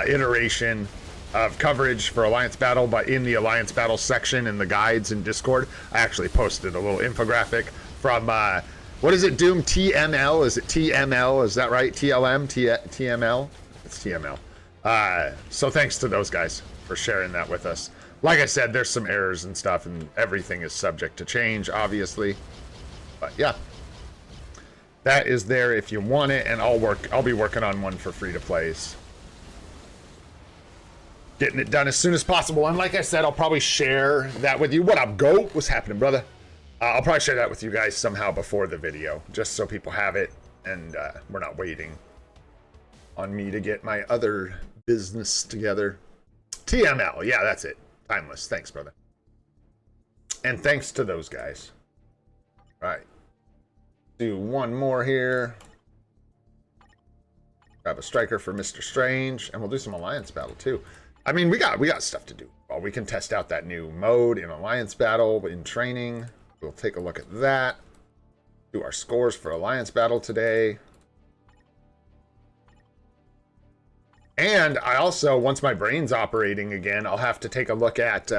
iteration of coverage for Alliance battle, but in the Alliance battle section in the guides in Discord, I actually posted a little infographic from what is it, Doom? TML? Is it TML? Is that right? TLM? TML? It's TML. So thanks to those guys for sharing that with us. Like I said, there's some errors and stuff, and everything is subject to change, obviously. But yeah, that is there if you want it, and I'll be working on one for free-to-plays. Getting it done as soon as possible. And like I said, I'll probably share that with you. What up, Goat? What's happening, brother? I'll probably share that with you guys somehow before the video, just so people have it, and we're not waiting on me to get my other business together. TML, yeah, that's it. Timeless. Thanks, brother. And thanks to those guys. All right. Do one more here. Grab a striker for Mr. Strange, and we'll do some Alliance battle too. I mean, we got stuff to do. Well, we can test out that new mode in Alliance battle in training. We'll take a look at that. Do our scores for Alliance battle today. And I also, once my brain's operating again, I'll have to take a look at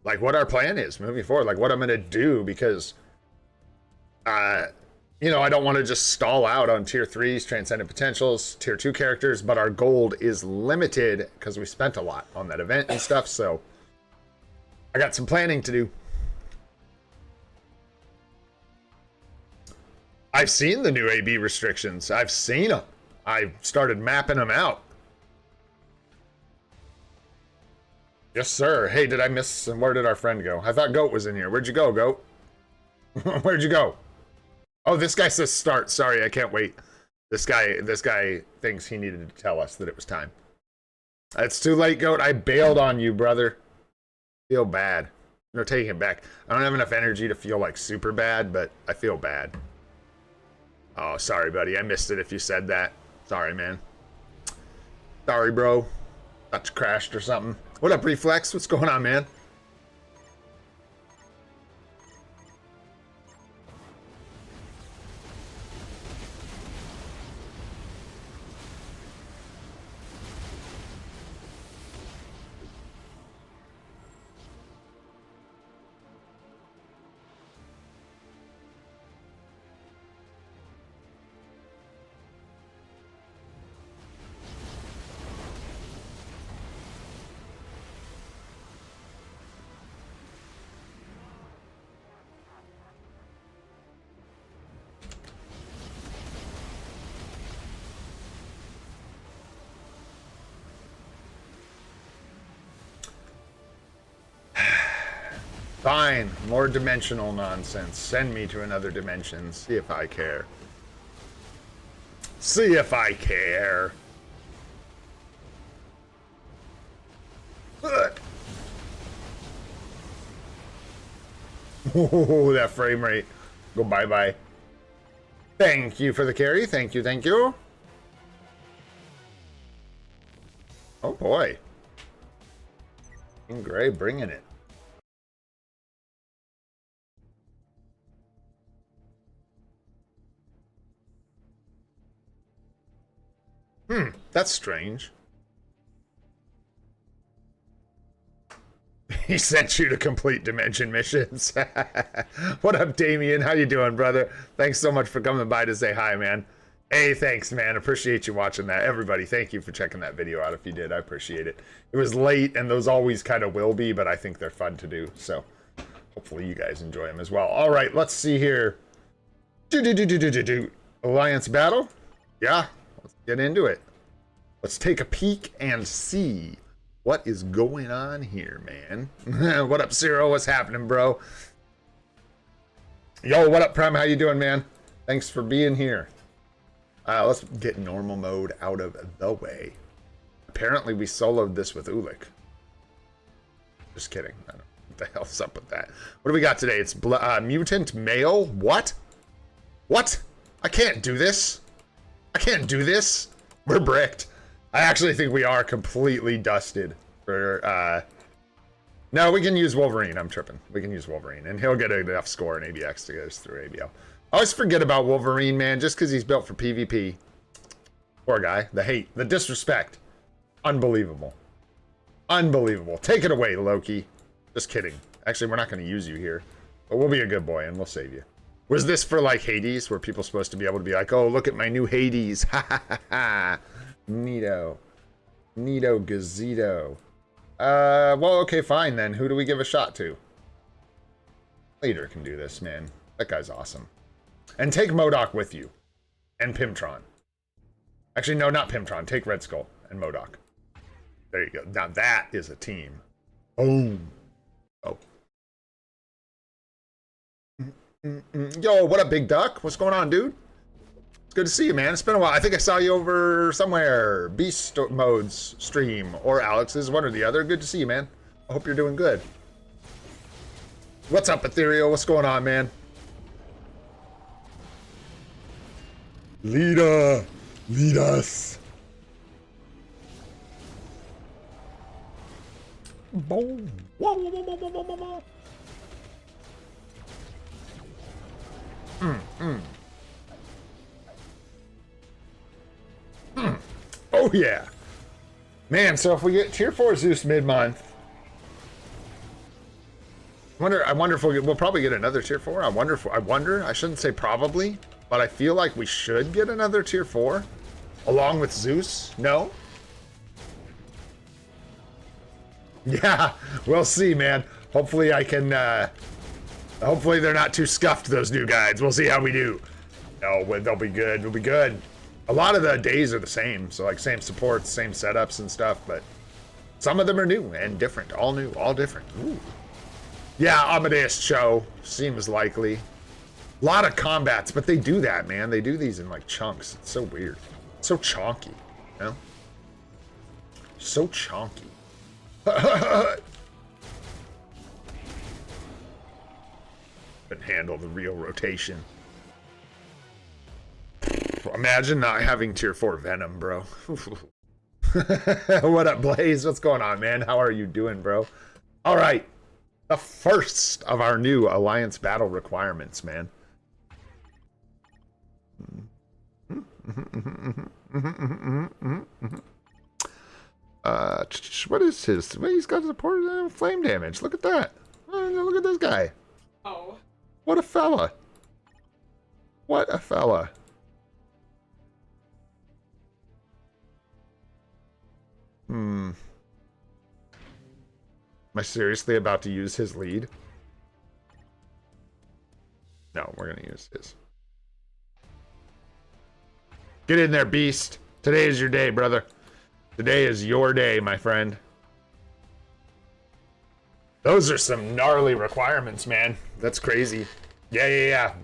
like what our plan is moving forward, like what I'm gonna do, because you know, I don't want to just stall out on tier 3s, transcendent potentials, tier 2 characters, but our gold is limited because we spent a lot on that event and stuff, so I got some planning to do. I've seen the new AB restrictions. I've seen them. I started mapping them out. Yes, sir. Hey, did I miss? Where did our friend go? I thought Goat was in here. Where'd you go, Goat? Where'd you go? Oh, this guy says start. Sorry, I can't wait. This guy thinks he needed to tell us that it was time. It's too late, Goat. I bailed on you, brother. Feel bad. No, take him back. I don't have enough energy to feel like super bad, but I feel bad. Oh, sorry, buddy. I missed it if you said that. Sorry, man. Sorry, bro. Thought you crashed or something. What up, Reflex? What's going on, man? Fine, more dimensional nonsense. Send me to another dimension. See if I care. See if I care. Ugh. Oh, that frame rate. Go bye-bye. Thank you for the carry. Thank you, thank you. Oh, boy. King Gray bringing it. That's strange. He sent you to complete Dimension Missions. What up, Damien? How you doing, brother? Thanks so much for coming by to say hi, man. Hey, thanks, man. Appreciate you watching that. Everybody, thank you for checking that video out if you did. I appreciate it. It was late, and those always kind of will be, but I think they're fun to do, so hopefully you guys enjoy them as well. All right, let's see here. Alliance battle? Yeah, let's get into it. Let's take a peek and see what is going on here, man. What up, Zero? What's happening, bro? Yo, what up, Prem? How you doing, man? Thanks for being here. Let's get normal mode out of the way. Apparently, we soloed this with Ulik. Just kidding. I don't know what the hell's up with that. What do we got today? It's mutant male. What? What? I can't do this. I can't do this. We're bricked. I actually think we are completely dusted for No, we can use Wolverine. I'm tripping. We can use Wolverine. And he'll get enough score in ABX to get us through ABL. I always forget about Wolverine, man, just because he's built for PvP. Poor guy. The hate. The disrespect. Unbelievable. Unbelievable. Take it away, Loki. Just kidding. Actually, we're not going to use you here. But we'll be a good boy and we'll save you. Was this for, like, Hades? Where people supposed to be able to be like, oh, look at my new Hades. Ha ha ha ha. Neato. Neato Gazito. Well, okay, fine then. Who do we give a shot to? Leader can do this, man. That guy's awesome. And take MODOK with you. And Pimtron. Actually, no, not Pimtron. Take Red Skull and MODOK. There you go. Now that is a team. Boom. Oh. Yo, what up, Big Duck? What's going on, dude? It's good to see you, man. It's been a while. I think I saw you over somewhere. Beast Mode's stream or Alex's, one or the other. Good to see you, man. I hope you're doing good. What's up, Ethereal? What's going on, man? Lead us. Boom. Whoa, whoa, whoa, whoa, whoa, whoa, whoa. Oh yeah, man. So if we get tier 4 Zeus mid-month, I wonder if we'll probably get another tier 4. I wonder. I shouldn't say probably, but I feel like we should get another tier 4 along with Zeus. No. Yeah, we'll see, man. Hopefully I can. Hopefully they're not too scuffed, those new guides. We'll see how we do. No, they'll be good. They'll be good. A lot of the days are the same, so like same supports, same setups and stuff, but some of them are new and different. All new, all different. Ooh. Yeah, Amadeus Cho seems likely. A lot of combats, but they do that, man. They do these in like chunks. It's so weird. So chonky, you know? So chonky. Couldn't handle the real rotation. Imagine not having tier 4 Venom, bro. What up, Blaze? What's going on, man? How are you doing, bro? All right. The first of our new Alliance battle requirements, man. What is his? Well, he's got support flame damage. Look at that. Look at this guy.
Oh.
What a fella. What a fella. Am I seriously about to use his lead? No, we're gonna use his. Get in there, beast. Today is your day, brother. Today is your day, my friend. Those are some gnarly requirements, man. That's crazy. Yeah.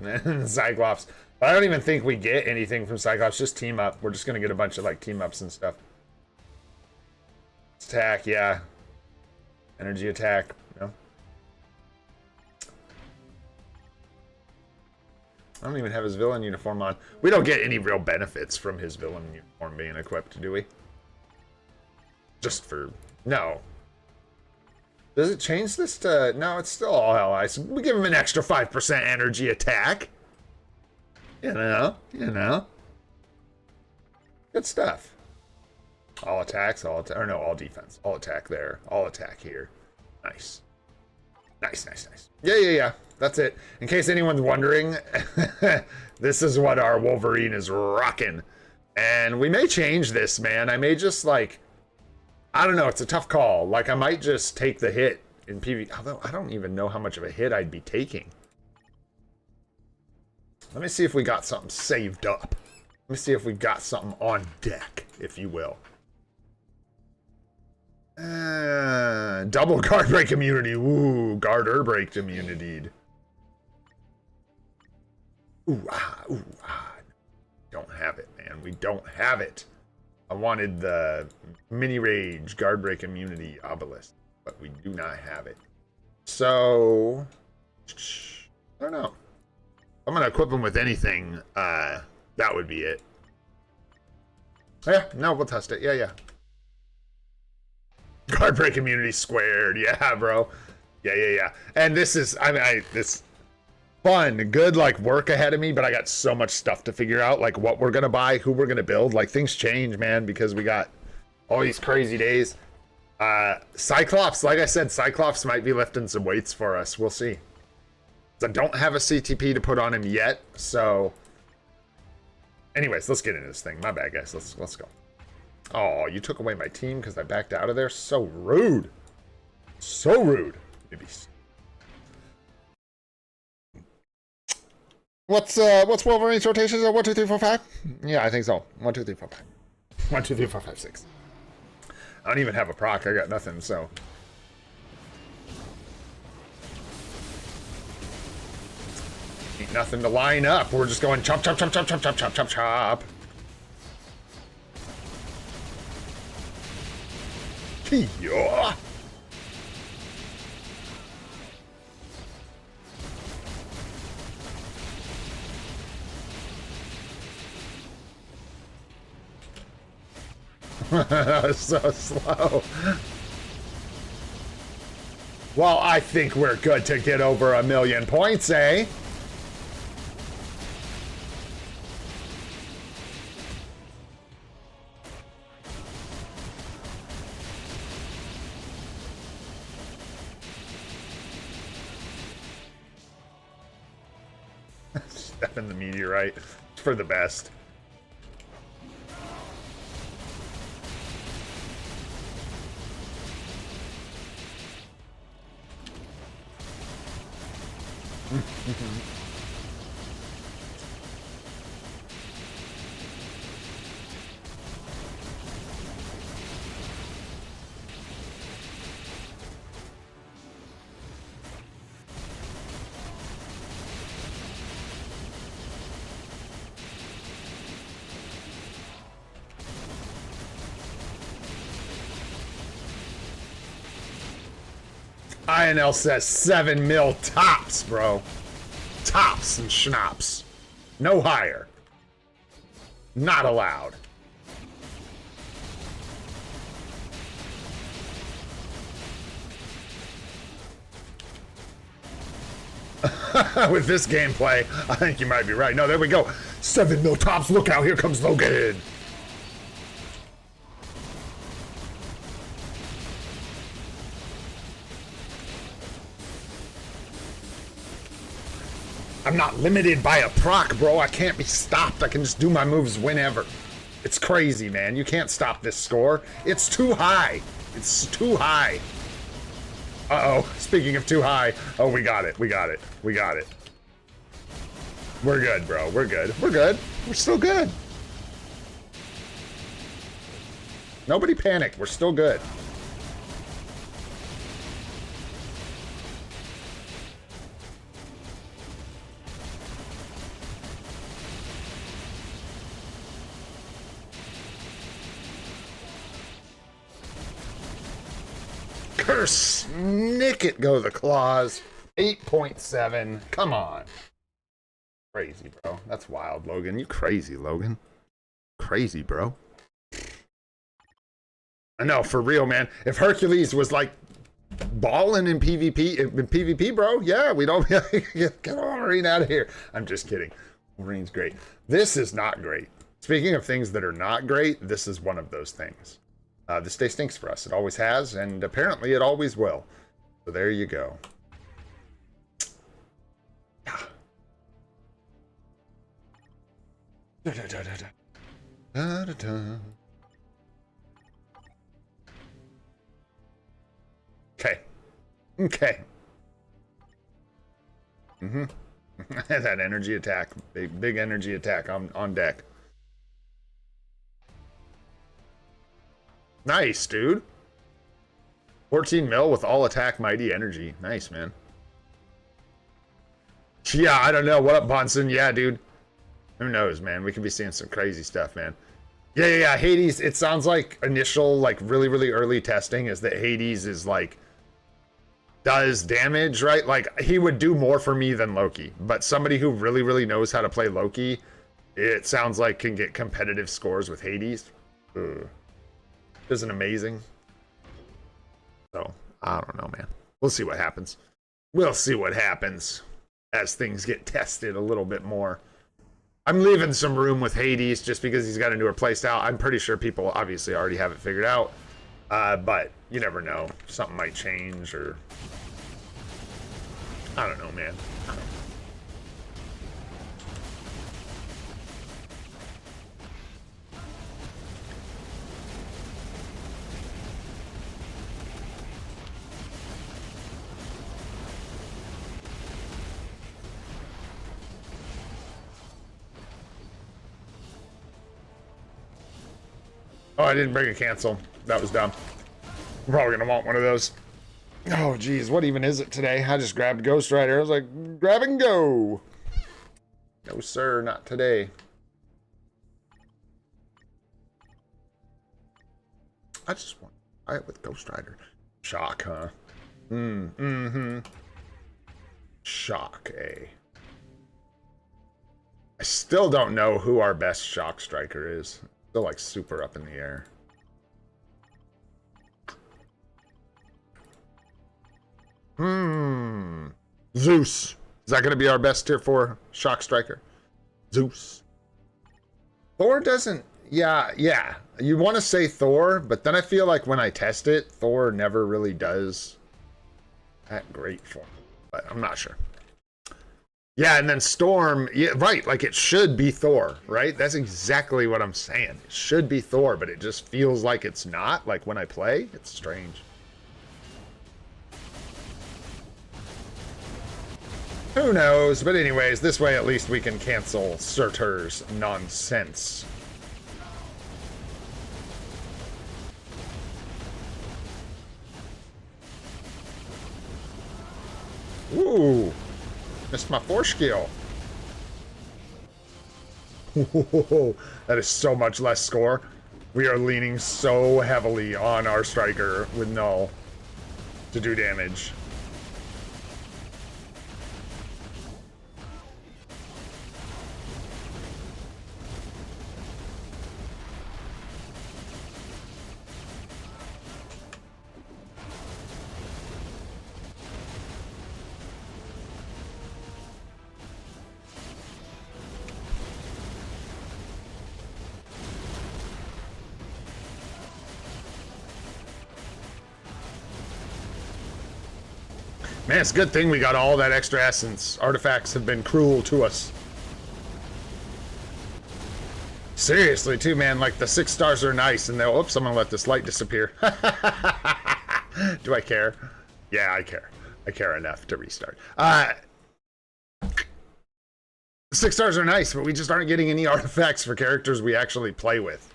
Cyclops. I don't even think we get anything from Cyclops. Just team up. We're just gonna get a bunch of like team ups and stuff. Attack, yeah. Energy attack, you know. I don't even have his villain uniform on. We don't get any real benefits from his villain uniform being equipped, do we? Just for... No. Does it change this to... No, it's still all allies. We give him an extra 5% energy attack. You know. Good stuff. All attacks, all defense. All attack there. All attack here. Nice. Nice. Yeah. That's it. In case anyone's wondering, this is what our Wolverine is rocking. And we may change this, man. I may just, like... I don't know. It's a tough call. Like, I might just take the hit in PvP. Although, I don't even know how much of a hit I'd be taking. Let me see if we got something saved up. Let me see if we got something on deck, if you will. Double guard break immunity. Ooh, guard break immunity. Ooh, Don't have it, man. We don't have it. I wanted the mini rage guard break immunity obelisk, but we do not have it. So, I don't know. I'm gonna equip him with anything. That would be it. Yeah, no, we'll test it. Yeah. Guard break immunity squared. Yeah, bro. Yeah. And this is, I mean, this fun, good, like, work ahead of me, but I got so much stuff to figure out, like, what we're gonna buy, who we're gonna build. Like, things change, man, because we got all these crazy days. Cyclops, like I said, Cyclops might be lifting some weights for us. We'll see. I don't have a CTP to put on him yet, so... Anyways, let's get into this thing. My bad, guys. Let's go. Oh, you took away my team because I backed out of there? So rude. So rude. What's Wolverine's rotations? 1, 2, 3, 4, 5? Yeah, I think so. 1, 2, 3, 4, 5. 1, 2, 3, 4, 5, 6. I don't even have a proc. I got nothing, so... Ain't nothing to line up. We're just going chop, chop, chop, chop, chop, chop, chop, chop, chop. Yeah. So slow. Well, I think we're good to get over 1,000,000 points, eh? Step in the meteorite. It's for the best. INL says 7 mil tops, bro. Tops and schnapps. No higher. Not allowed. With this gameplay, I think you might be right. No, there we go. 7 mil tops. Look out. Here comes Logan. I'm not limited by a proc, bro. I can't be stopped. I can just do my moves whenever. It's crazy, man. You can't stop this score. It's too high. It's too high. Uh-oh. Speaking of too high. Oh, we got it. We got it. We got it. We're good, bro. We're good. We're good. We're still good. Nobody panic. We're still good. Curse! Nick it, go the claws. 8.7. Come on. Crazy, bro. That's wild, Logan. You crazy, Logan. Crazy, bro. I know, for real, man. If Hercules was like balling in PvP, bro, yeah, we don't get Wolverine out of here. I'm just kidding. Wolverine's great. This is not great. Speaking of things that are not great, this is one of those things. This day stinks for us. It always has, and apparently it always will. So there you go. Okay. Okay. That energy attack. Big energy attack on deck. Nice, dude. 14 mil with all attack mighty energy. Nice, man. Yeah, I don't know. What up, Bonson? Yeah, dude. Who knows, man? We could be seeing some crazy stuff, man. Yeah. Hades, it sounds like initial, like, really early testing is that Hades is, like, does damage, right? Like, he would do more for me than Loki. But somebody who really knows how to play Loki, it sounds like can get competitive scores with Hades. Ugh. Isn't amazing. So, I don't know, man. We'll see what happens. We'll see what happens as things get tested a little bit more. I'm leaving some room with Hades just because he's got a newer playstyle. I'm pretty sure people obviously already have it figured out. But you never know. Something might change or... I don't know, man. I don't know. Oh, I didn't bring a cancel. That was dumb. I'm probably gonna want one of those. Oh, geez, what even is it today? I just grabbed Ghost Rider. I was like, grab and go. No, sir, not today. I just want to try it with Ghost Rider. Shock, huh? Shock, eh? I still don't know who our best Shock Striker is. Still, like, super up in the air. Zeus. Is that going to be our best tier 4 Shock Striker? Zeus. Thor doesn't... Yeah. You want to say Thor, but then I feel like when I test it, Thor never really does that great for me. But I'm not sure. Yeah, and then Storm... Yeah, right, like it should be Thor, right? That's exactly what I'm saying. It should be Thor, but it just feels like it's not. Like when I play, it's strange. Who knows? But anyways, this way at least we can cancel Surtur's nonsense. Ooh, missed my 4 skill. That is so much less score. We are leaning so heavily on our striker with null to do damage. Man, it's a good thing we got all that extra essence. Artifacts have been cruel to us. Seriously, too, man. Like, the 6 stars are nice, and they'll... Oops, I'm gonna let this light disappear. Do I care? Yeah, I care. I care enough to restart. 6 stars are nice, but we just aren't getting any artifacts for characters we actually play with.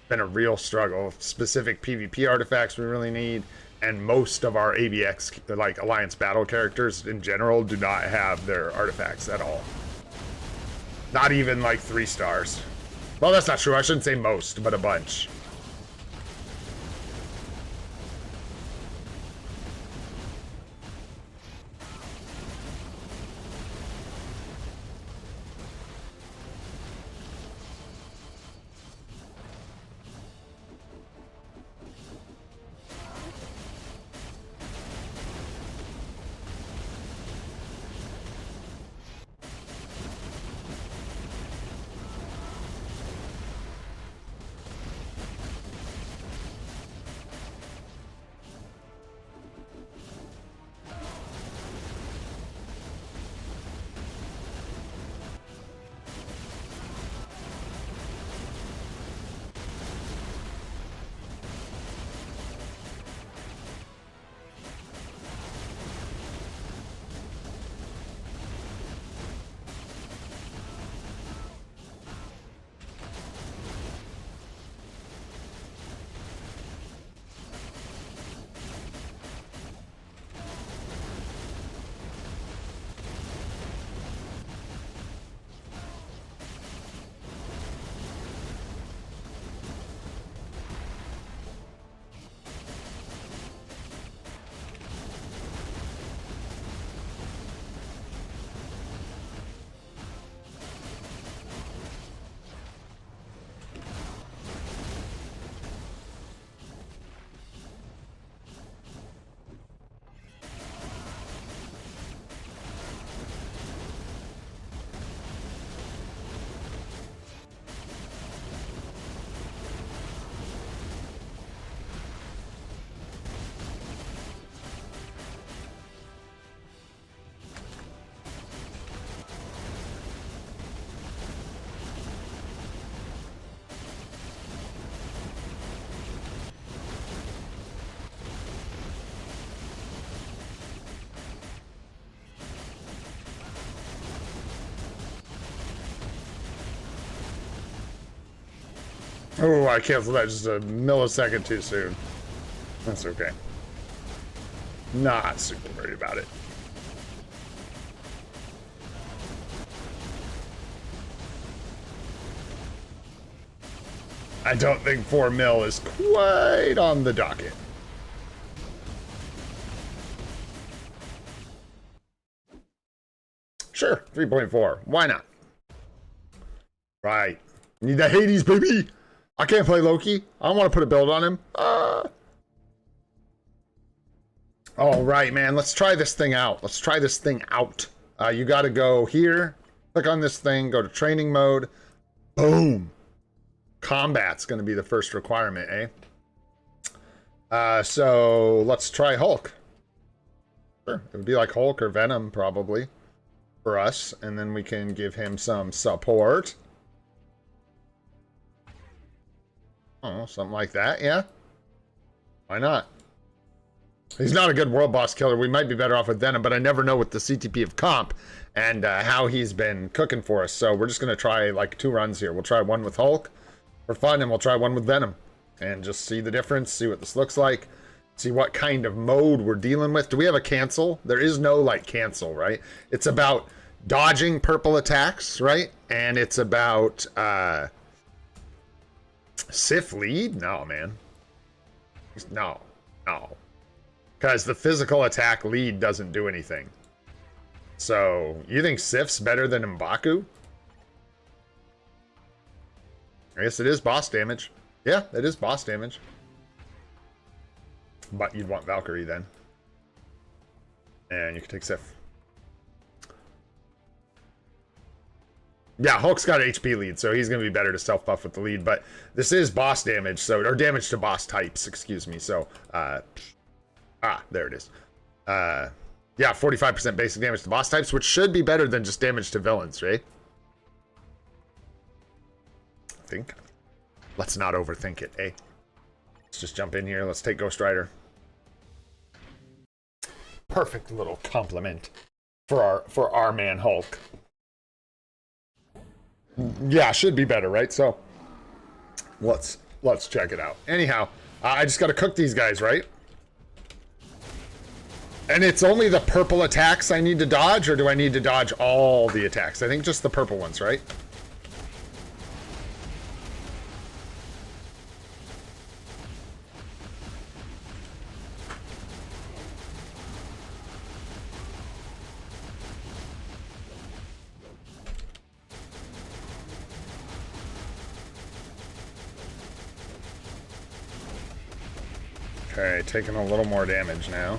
Been a real struggle. Specific PvP artifacts we really need. And most of our ABX, like Alliance Battle characters in general, do not have their artifacts at all. Not even like 3 stars. Well, that's not true. I shouldn't say most, but a bunch. Oh, I canceled that just a millisecond too soon. That's okay. Not super worried about it. I don't think 4 mil is quite on the docket. Sure, 3.4. Why not? Right. Need that Hades, baby! I can't play Loki. I don't want to put a build on him. All right, man. Let's try this thing out. Let's try this thing out. You got to go here. Click on this thing. Go to training mode. Boom. Combat's going to be the first requirement, eh? So let's try Hulk. Sure. It would be like Hulk or Venom, probably, for us. And then we can give him some support. Oh, something like that, yeah? Why not? He's not a good world boss killer. We might be better off with Venom, but I never know with the CTP of comp and how he's been cooking for us. So we're just going to try like 2 runs here. We'll try one with Hulk for fun, and we'll try one with Venom. And just see the difference, see what this looks like, see what kind of mode we're dealing with. Do we have a cancel? There is no like cancel, right? It's about dodging purple attacks, right? And it's about... Sif lead? No, man. No. Because the physical attack lead doesn't do anything. So, you think Sif's better than M'Baku? I guess it is boss damage. Yeah, it is boss damage. But you'd want Valkyrie then. And you can take Sif. Yeah, Hulk's got HP lead, so he's going to be better to self-buff with the lead, but this is boss damage, so, or damage to boss types, excuse me, so, there it is. Yeah, 45% basic damage to boss types, which should be better than just damage to villains, right? I think. Let's not overthink it, eh? Let's just jump in here, let's take Ghost Rider. Perfect little compliment for our man Hulk. Yeah, should be better, right? So let's check it out. Anyhow, I just got to cook these guys, right? And it's only the purple attacks I need to dodge, or do I need to dodge all the attacks? I think just the purple ones, right? Okay, taking a little more damage now.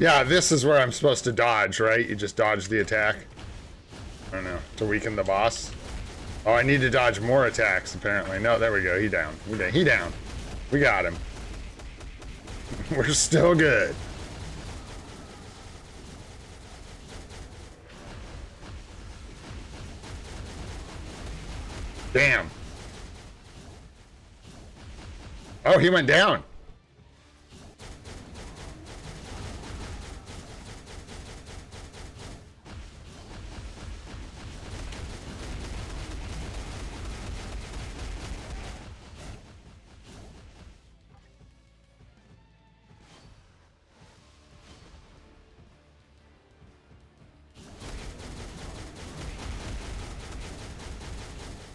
Yeah, this is where I'm supposed to dodge, right? You just dodge the attack. I don't know, to weaken the boss. Oh, I need to dodge more attacks, apparently. No, there we go. He down. He down. We got him. We're still good. Damn. Oh, he went down.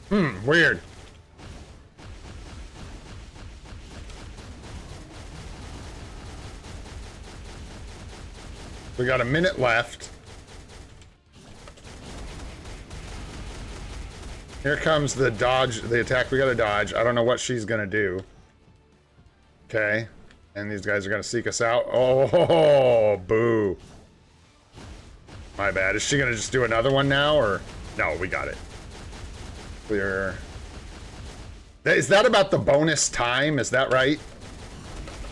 Weird. We got a minute left. Here comes the dodge, the attack we gotta dodge. I don't know what she's gonna do. Okay. And these guys are gonna seek us out. Oh, boo. My bad. Is she gonna just do another one now, or? No, we got it. Clear. Is that about the bonus time? Is that right?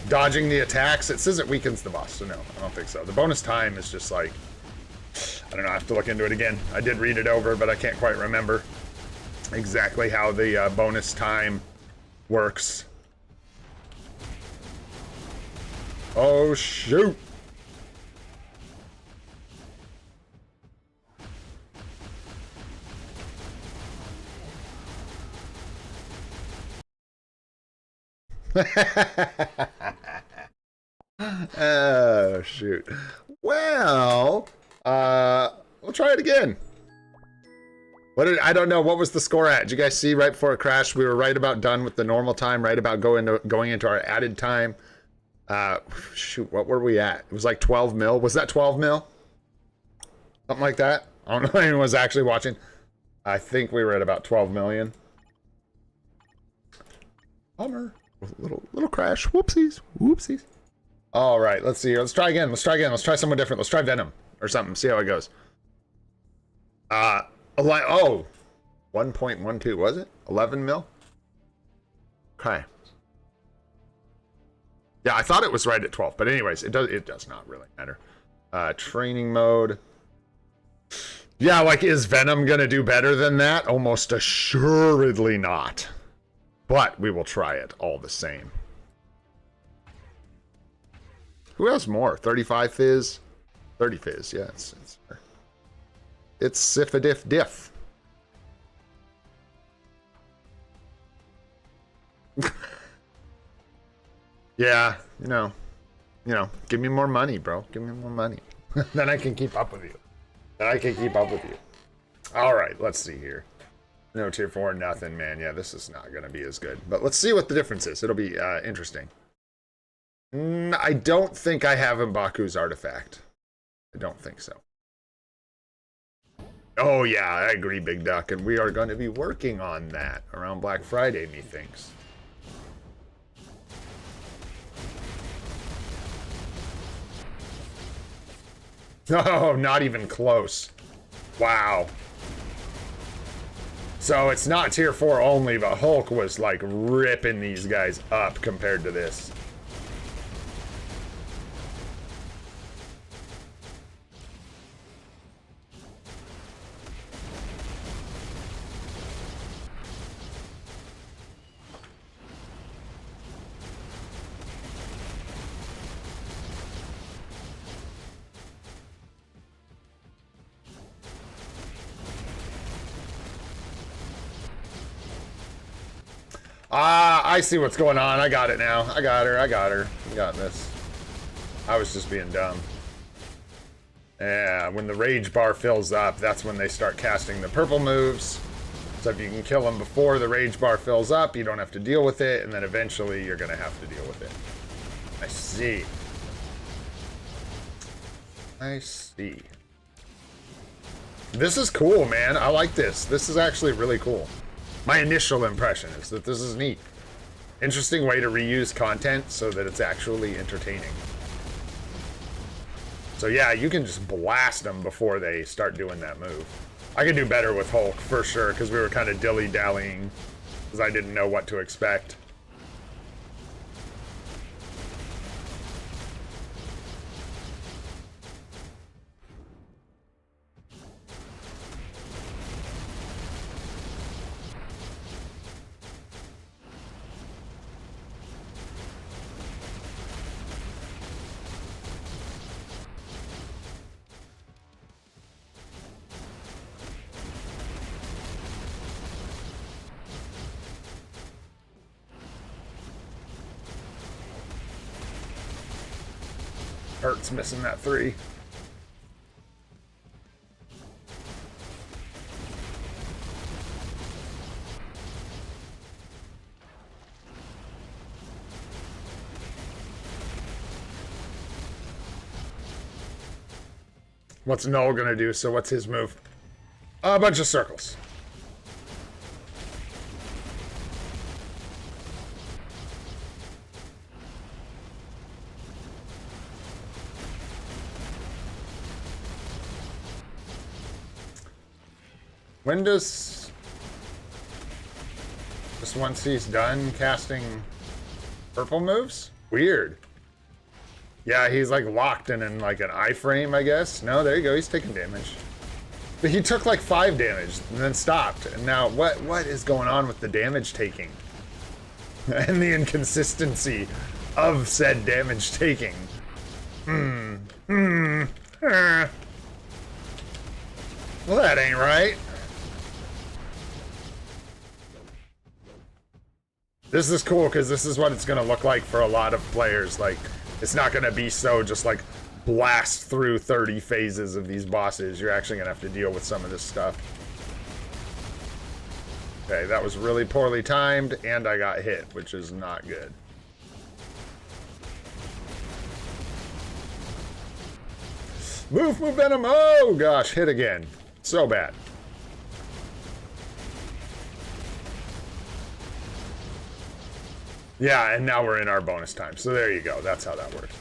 Dodging the attacks? It says it weakens the boss, so no, I don't think so. The bonus time is just like, I don't know, I have to look into it again. I did read it over, but I can't quite remember exactly how the bonus time works. Oh, shoot. Oh, shoot. Well, we'll try it again. I don't know, what was the score at? Did you guys see right before it crashed? We were right about done with the normal time, right about going into our added time. Shoot, what were we at? It was like 12 mil. Was that 12 mil? Something like that. I don't know if anyone was actually watching. I think we were at about 12 million. Bummer. Little crash. Whoopsies. Whoopsies. All right, let's see here. Let's try again. Let's try again. Let's try someone different. Let's try Venom or something. See how it goes. Oh, 1.12, was it? 11 mil? Okay. Yeah, I thought it was right at 12, but anyways, it does not really matter. Training mode. Yeah, like, is Venom gonna do better than that? Almost assuredly not. But we will try it all the same. Who has more? 35 fizz? 30 fizz, yeah, it's Sifadiff Diff. Yeah, you know, give me more money, bro. Give me more money. Then I can keep up with you. All right, let's see here. No tier 4, nothing, man. Yeah, this is not going to be as good. But let's see what the difference is. It'll be interesting. I don't think I have M'Baku's artifact. I don't think so. Oh, yeah, I agree, Big Duck. And we are going to be working on that around Black Friday, methinks. Oh, not even close. Wow. So it's not tier 4 only, but Hulk was like ripping these guys up compared to this. I see what's going on. I got it now. I got her. We got this. I was just being dumb. Yeah, when the rage bar fills up, that's when they start casting the purple moves. So if you can kill them before the rage bar fills up, you don't have to deal with it, and then eventually you're going to have to deal with it. I see. I see. This is cool, man. I like this. This is actually really cool. My initial impression is that this is neat. Interesting way to reuse content so that it's actually entertaining. So yeah, you can just blast them before they start doing that move. I could do better with Hulk, for sure, because we were kind of dilly-dallying, because I didn't know what to expect. Hurts missing that 3. What's Null gonna do? So what's his move? A bunch of circles. When does... Just once he's done casting purple moves? Weird. Yeah, he's like locked in like an iframe, I guess. No, there you go, he's taking damage. But he took like 5 damage and then stopped. And now what is going on with the damage taking? And the inconsistency of said damage taking. Well, that ain't right. This is cool because this is what it's going to look like for a lot of players. Like, it's not going to be so just like blast through 30 phases of these bosses. You're actually going to have to deal with some of this stuff. Okay, that was really poorly timed, and I got hit, which is not good. Move, Venom! Oh gosh, hit again. So bad. Yeah, and now we're in our bonus time. So there you go. That's how that works.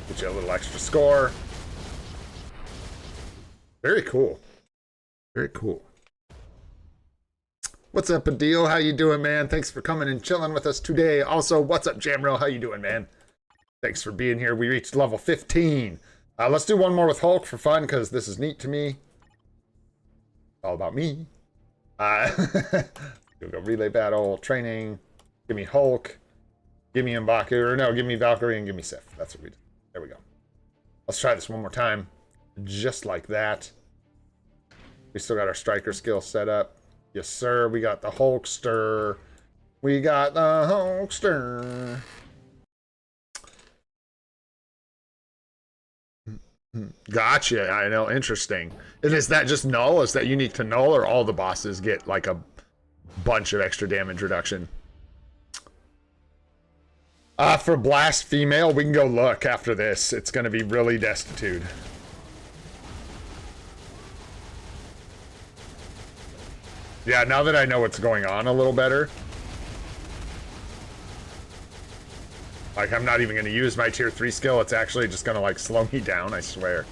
Get you a little extra score. Very cool. Very cool. What's up, Adil? How you doing, man? Thanks for coming and chilling with us today. Also, what's up, Jamril? How you doing, man? Thanks for being here. We reached level 15. Let's do one more with Hulk for fun, because this is neat to me. All about me. We'll go relay battle, training. Give me Hulk. Give me M'Baku, or no, give me Valkyrie and give me Sif. That's what we do. There we go. Let's try this one more time. Just like that. We still got our striker skill set up. Yes, sir. We got the Hulkster. We got the Hulkster. Gotcha. I know. Interesting. And is that just Null? Is that unique to Null, or all the bosses get like a bunch of extra damage reduction? For Blast Female, we can go look after this. It's going to be really destitute. Yeah, now that I know what's going on a little better. Like, I'm not even going to use my tier 3 skill. It's actually just going to, like, slow me down, I swear.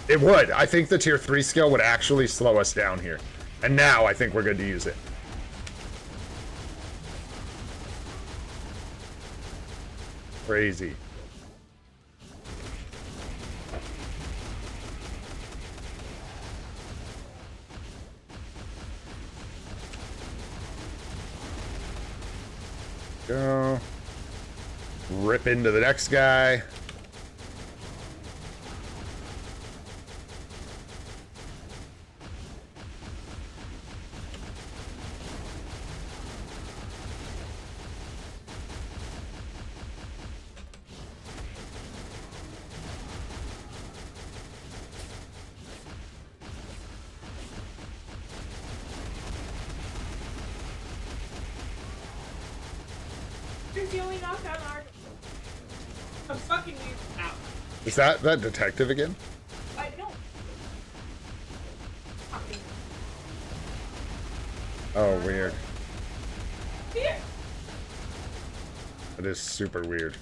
It would. I think the tier 3 skill would actually slow us down here. And now I think we're good to use it. Crazy. Go. Rip into the next guy. Is that detective again?
I don't.
Oh, weird.
Here.
That is super weird.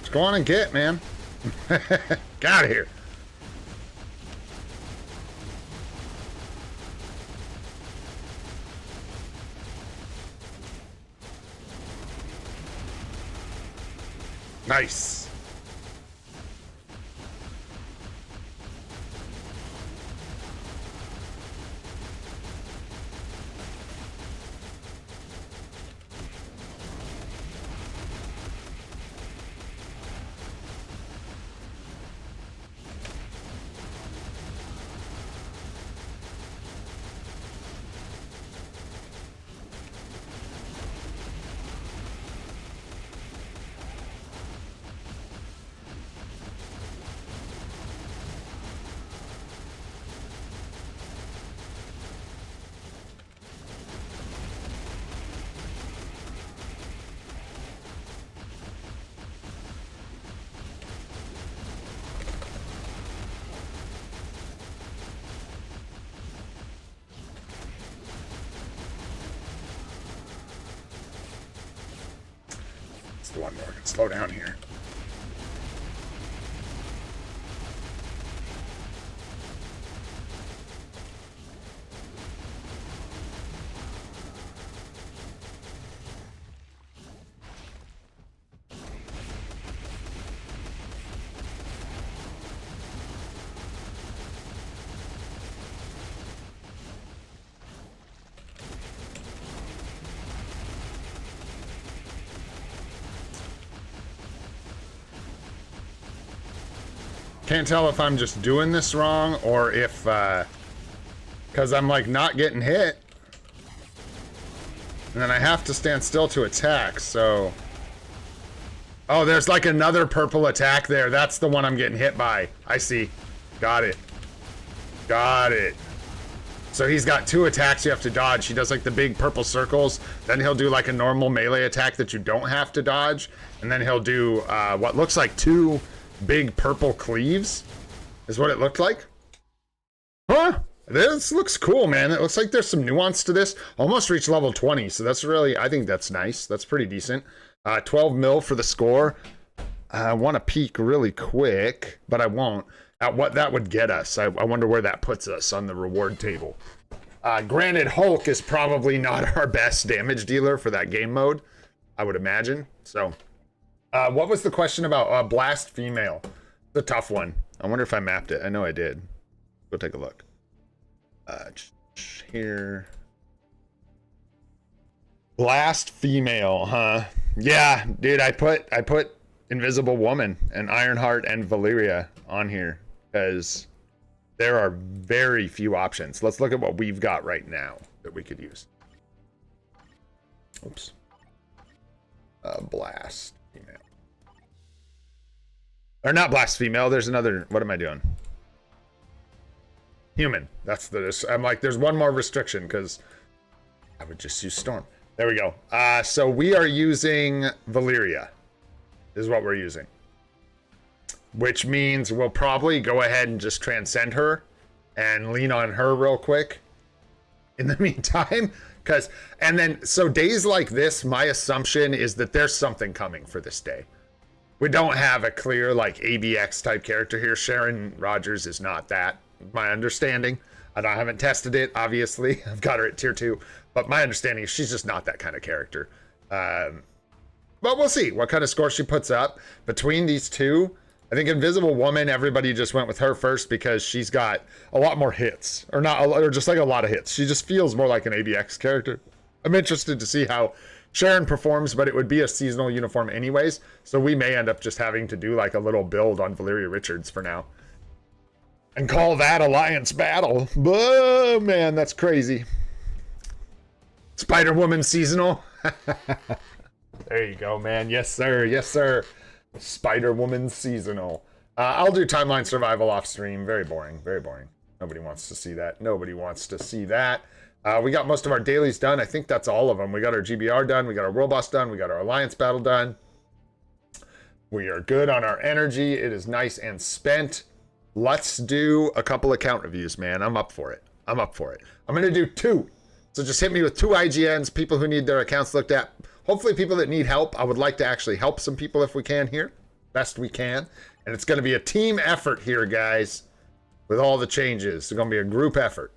Let's go on and get, man. Get out of here. Nice. the one where I can slow down here. Can't tell if I'm just doing this wrong or if, because I'm like not getting hit. And then I have to stand still to attack, so. Oh, there's like another purple attack there. That's the one I'm getting hit by. I see. Got it. Got it. So he's got 2 attacks you have to dodge. He does like the big purple circles. Then he'll do like a normal melee attack that you don't have to dodge. And then he'll do what looks like 2 big purple cleaves is what it looked like. Huh? This looks cool, man. It looks like there's some nuance to this. Almost reached level 20, so that's really, I think that's nice. That's pretty decent. 12 mil for the score. I want to peek really quick, but I won't. At what that would get us. I wonder where that puts us on the reward table. Granted, Hulk is probably not our best damage dealer for that game mode, I would imagine. So, what was the question about Blast Female? The tough one. I wonder if I mapped it. I know I did. Go take a look. Here. Blast Female, huh? Yeah, dude, I put Invisible Woman and Ironheart and Valyria on here because there are very few options. Let's look at what we've got right now that we could use. Oops. Blast Female. Or not Blast Female, there's another, what am I doing? Human, that's the, I'm like, there's one more restriction because I would just use Storm. There we go. So we are using Valyria, is what we're using. Which means we'll probably go ahead and just transcend her and lean on her real quick in the meantime. And then, so days like this, my assumption is that there's something coming for this day. We don't have a clear, like, ABX type character here. Sharon Rogers is not that, my understanding. I haven't tested it, obviously. I've got her at tier 2. But my understanding is she's just not that kind of character. But we'll see what kind of score she puts up. Between these two, I think Invisible Woman, everybody just went with her first because she's got a lot more hits. Or just like a lot of hits. She just feels more like an ABX character. I'm interested to see how Sharon performs, but it would be a seasonal uniform anyways. So we may end up just having to do like a little build on Valyria Richards for now. And call that Alliance Battle. Oh, man, that's crazy. Spider-Woman seasonal. There you go, man. Yes, sir. Yes, sir. Spider-Woman seasonal. I'll do timeline survival off stream. Very boring. Very boring. Nobody wants to see that. Nobody wants to see that. We got most of our dailies done. I think that's all of them. We got our GBR done. We got our World Boss done. We got our Alliance Battle done. We are good on our energy. It is nice and spent. Let's do a couple account reviews, man. I'm up for it. I'm up for it. I'm going to do 2. So just hit me with 2 IGNs, people who need their accounts looked at. Hopefully people that need help. I would like to actually help some people if we can here. Best we can. And it's going to be a team effort here, guys. With all the changes. It's going to be a group effort.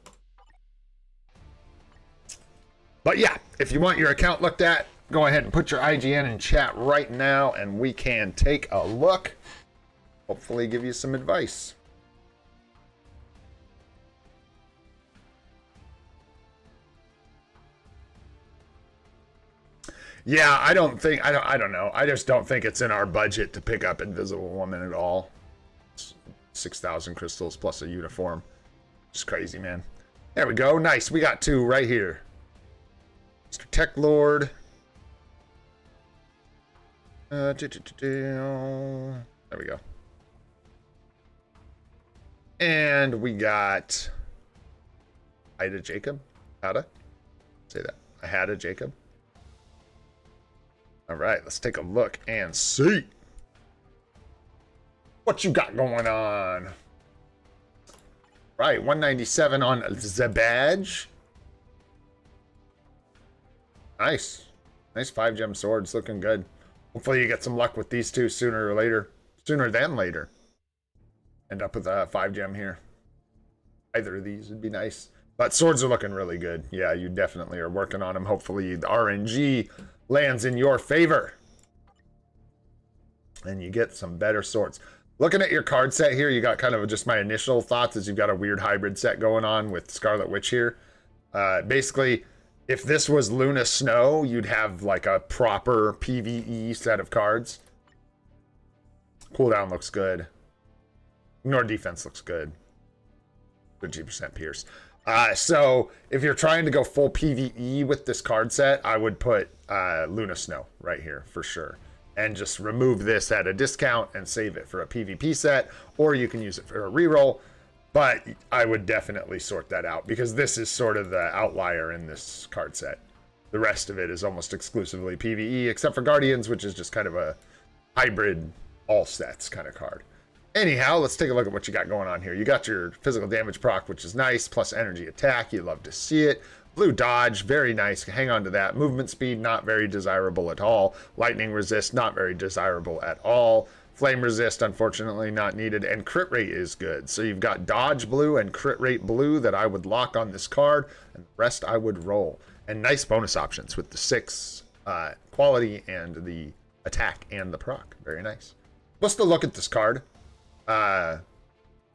But yeah, if you want your account looked at, go ahead and put your IGN in chat right now and we can take a look. Hopefully give you some advice. Yeah, I don't know. I just don't think it's in our budget to pick up Invisible Woman at all. 6,000 crystals plus a uniform. Just crazy, man. There we go. Nice. We got 2 right here. Mr. Tech Lord. There we go. And we got Ida Jacob. How'da? Say that. I had a Jacob. All right, let's take a look and see what you got going on. Right, 197 on the badge. Nice. Nice 5-gem swords, looking good. Hopefully you get some luck with these two sooner or later. Sooner than later. End up with a 5-gem here. Either of these would be nice. But swords are looking really good. Yeah, you definitely are working on them. Hopefully the RNG lands in your favor. And you get some better swords. Looking at your card set here, you got kind of just my initial thoughts is you've got a weird hybrid set going on with Scarlet Witch here. Basically, if this was Luna Snow, you'd have like a proper PvE set of cards. Cooldown looks good. Ignore defense looks good. 50% pierce. So if you're trying to go full PvE with this card set, I would put Luna Snow right here for sure. And just remove this at a discount and save it for a PvP set, or you can use it for a reroll. But I would definitely sort that out because this is sort of the outlier in this card set. The rest of it is almost exclusively PvE, except for Guardians, which is just kind of a hybrid all sets kind of card. Anyhow, let's take a look at what you got going on here. You got your physical damage proc, which is nice, plus energy attack. You love to see it. Blue dodge, very nice. Hang on to that. Movement speed, not very desirable at all. Lightning resist, not very desirable at all. Flame resist, unfortunately, not needed. And crit rate is good. So you've got dodge blue and crit rate blue that I would lock on this card. And the rest I would roll. And nice bonus options with the 6 quality and the attack and the proc. Very nice. Let's look at this card.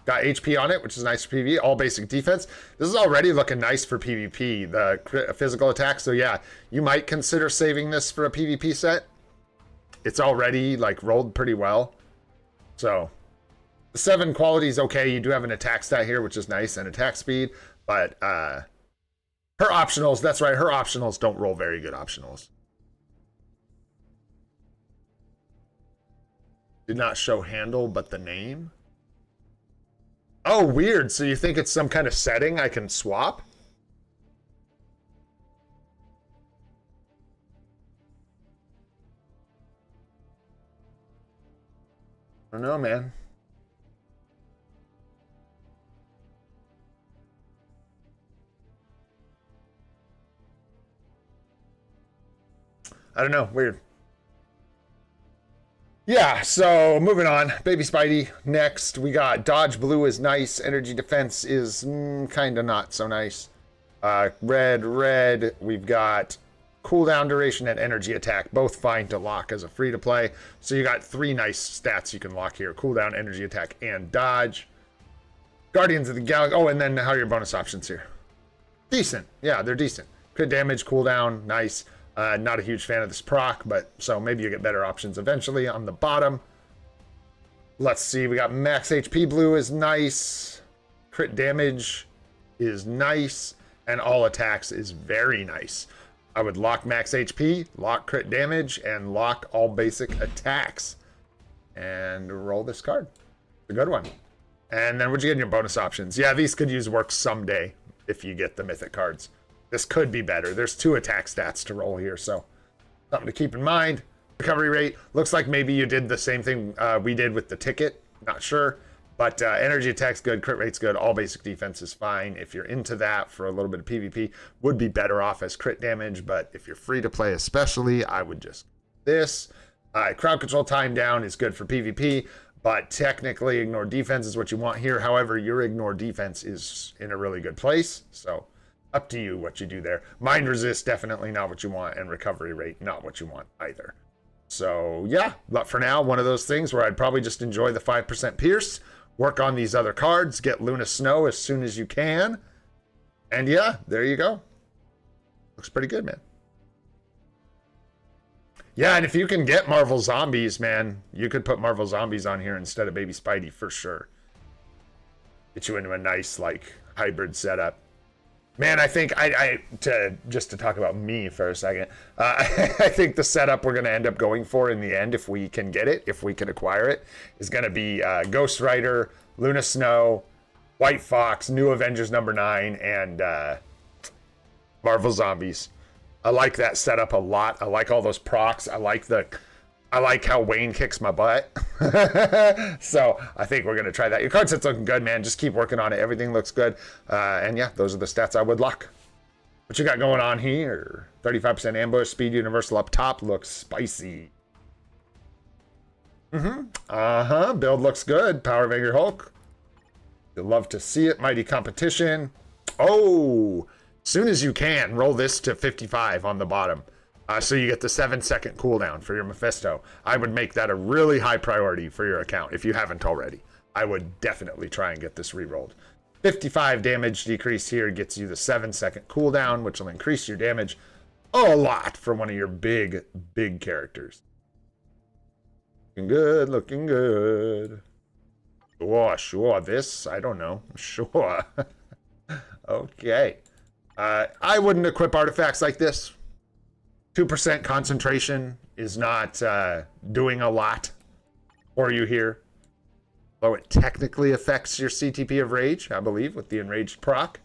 Got HP on it, which is nice for PvP. All basic defense. This is already looking nice for PvP, the physical attack. So yeah, you might consider saving this for a PvP set. It's already like rolled pretty well. So the 7 quality is okay. You do have an attack stat here, which is nice, and attack speed. But her optionals, that's right, her optionals don't roll very good optionals. Did not show handle, but the name. Oh, weird. So you think it's some kind of setting I can swap? I don't know, man. I don't know. Weird. Yeah, so moving on. Baby Spidey next. We got dodge blue is nice. Energy defense is kind of not so nice. Red. We've got cooldown duration and energy attack. Both fine to lock as a free to play. So you got 3 nice stats you can lock here. Cooldown, energy attack, and dodge. Guardians of the Galaxy. Oh, and then how are your bonus options here? Decent. Yeah, they're decent. Crit damage, cooldown, nice. Not a huge fan of this proc, but so maybe you get better options eventually on the bottom. Let's see, we got max HP blue is nice. Crit damage is nice. And all attacks is very nice. I would lock max HP, lock crit damage, and lock all basic attacks. And roll this card. It's a good one. And then what'd you get in your bonus options? Yeah, these could use work someday if you get the mythic cards. This could be better. There's 2 attack stats to roll here, so something to keep in mind. Recovery rate. Looks like maybe you did the same thing we did with the ticket. Not sure. But energy attack's good. Crit rate's good. All basic defense is fine. If you're into that for a little bit of PvP, would be better off as crit damage. But if you're free to play especially, I would just this. Crowd control time down is good for PvP. But technically, ignore defense is what you want here. However, your ignore defense is in a really good place. So up to you what you do there. Mind resist, definitely not what you want, and recovery rate, not what you want either. So yeah, but for now, one of those things where I'd probably just enjoy the 5% pierce, work on these other cards, get Luna Snow as soon as you can, and yeah, there you go. Looks pretty good, man. Yeah, and if you can get Marvel Zombies, man, you could put Marvel Zombies on here instead of Baby Spidey for sure. Get you into a nice, like, hybrid setup. Man, I think just to talk about me for a second, I think the setup we're going to end up going for in the end, if we can get it, if we can acquire it, is going to be Ghost Rider, Luna Snow, White Fox, New Avengers #9, and Marvel Zombies. I like that setup a lot. I like all those procs. I like how Wayne kicks my butt. So I think we're going to try that. Your card set's looking good, man. Just keep working on it. Everything looks good. And yeah, those are the stats I would lock. What you got going on here? 35% ambush, speed universal up top looks spicy. Build looks good. Power of Angry Hulk. You'll love to see it. Mighty Competition. Oh, soon as you can, roll this to 55 on the bottom. So you get the 7-second cooldown for your Mephisto. I would make that a really high priority for your account if you haven't already. I would definitely try and get this re-rolled. 55 damage decrease here gets you the 7-second cooldown, which will increase your damage a lot for one of your big characters. Looking good, looking good. Sure. This, I don't know. Sure. Okay. I wouldn't equip artifacts like this. 2% concentration is not doing a lot for you here. Though it technically affects your CTP of Rage, I believe, with the Enraged proc.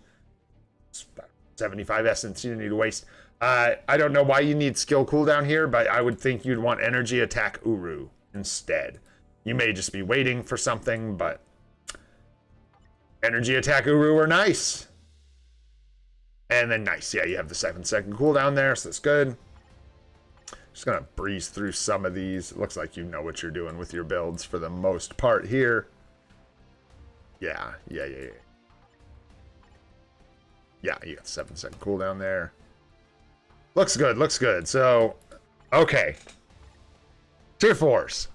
It's about 75 essence you need to waste. I don't know why you need skill cooldown here, but I would think you'd want Energy Attack Uru instead. You may just be waiting for something, but Energy Attack Uru are nice. And then nice, yeah, you have the 7-second cooldown there, so that's good. Just gonna breeze through some of these. It looks like you know what you're doing with your builds for the most part here. Yeah, you got 7-second cooldown there. Looks good. So, okay. Tier 4s.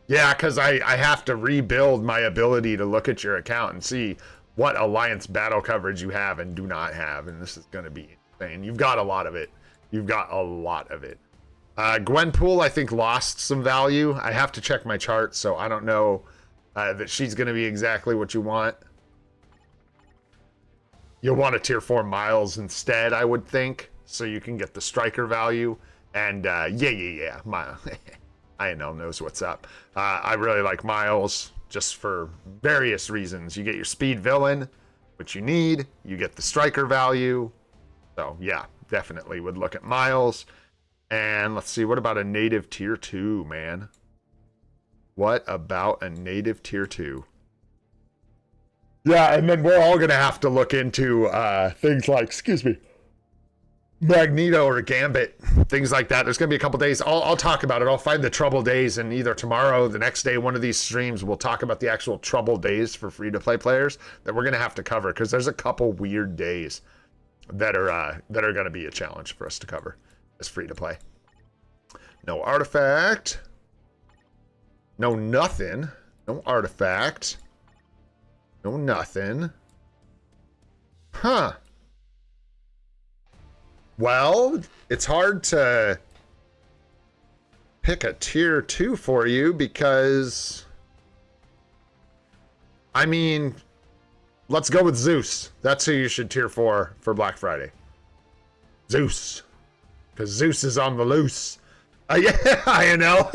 Yeah, because I have to rebuild my ability to look at your account and see what alliance battle coverage you have and do not have, and this is going to be insane. You've got a lot of it. Gwenpool, I think, lost some value. I have to check my chart, so I don't know that she's going to be exactly what you want. You'll want a tier 4 Miles instead, I would think, so you can get the striker value. And yeah, Miles. INL knows what's up. I really like Miles, just for various reasons. You get your speed villain, which you need. You get the striker value. So yeah, definitely would look at Miles. And let's see, what about a native tier 2, man? What about a native tier 2? Yeah, and then we're all gonna have to look into things like, Magneto or Gambit, things like that. There's gonna be a couple days. I'll talk about it. I'll find the trouble days, and either tomorrow, the next day, one of these streams, we'll talk about the actual trouble days for free-to-play players that we're gonna have to cover, because there's a couple weird days that are gonna be a challenge for us to cover as free-to-play. No artifact. No nothing. No artifact. No nothing. Huh. Well, it's hard to pick a tier 2 for you because, I mean, let's go with Zeus. That's who you should tier 4 for Black Friday. Zeus. Because Zeus is on the loose. Yeah, I know.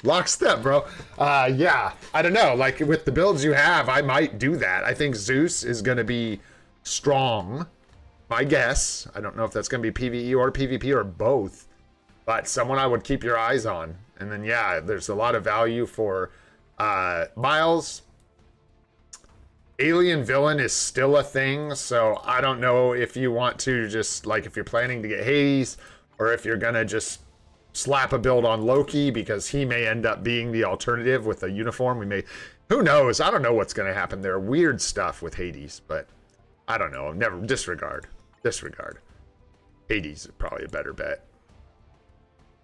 Lockstep, bro. Yeah, I don't know. Like, with the builds you have, I might do that. I think Zeus is going to be strong. My guess. I don't know if that's going to be PvE or PvP or both, but someone I would keep your eyes on. And then, yeah, there's a lot of value for Miles. Alien Villain is still a thing, so I don't know if you want to just, like, if you're planning to get Hades, or if you're going to just slap a build on Loki, because he may end up being the alternative with a uniform. Who knows? I don't know what's going to happen there. Weird stuff with Hades, but I don't know. Never disregard. Hades is probably a better bet.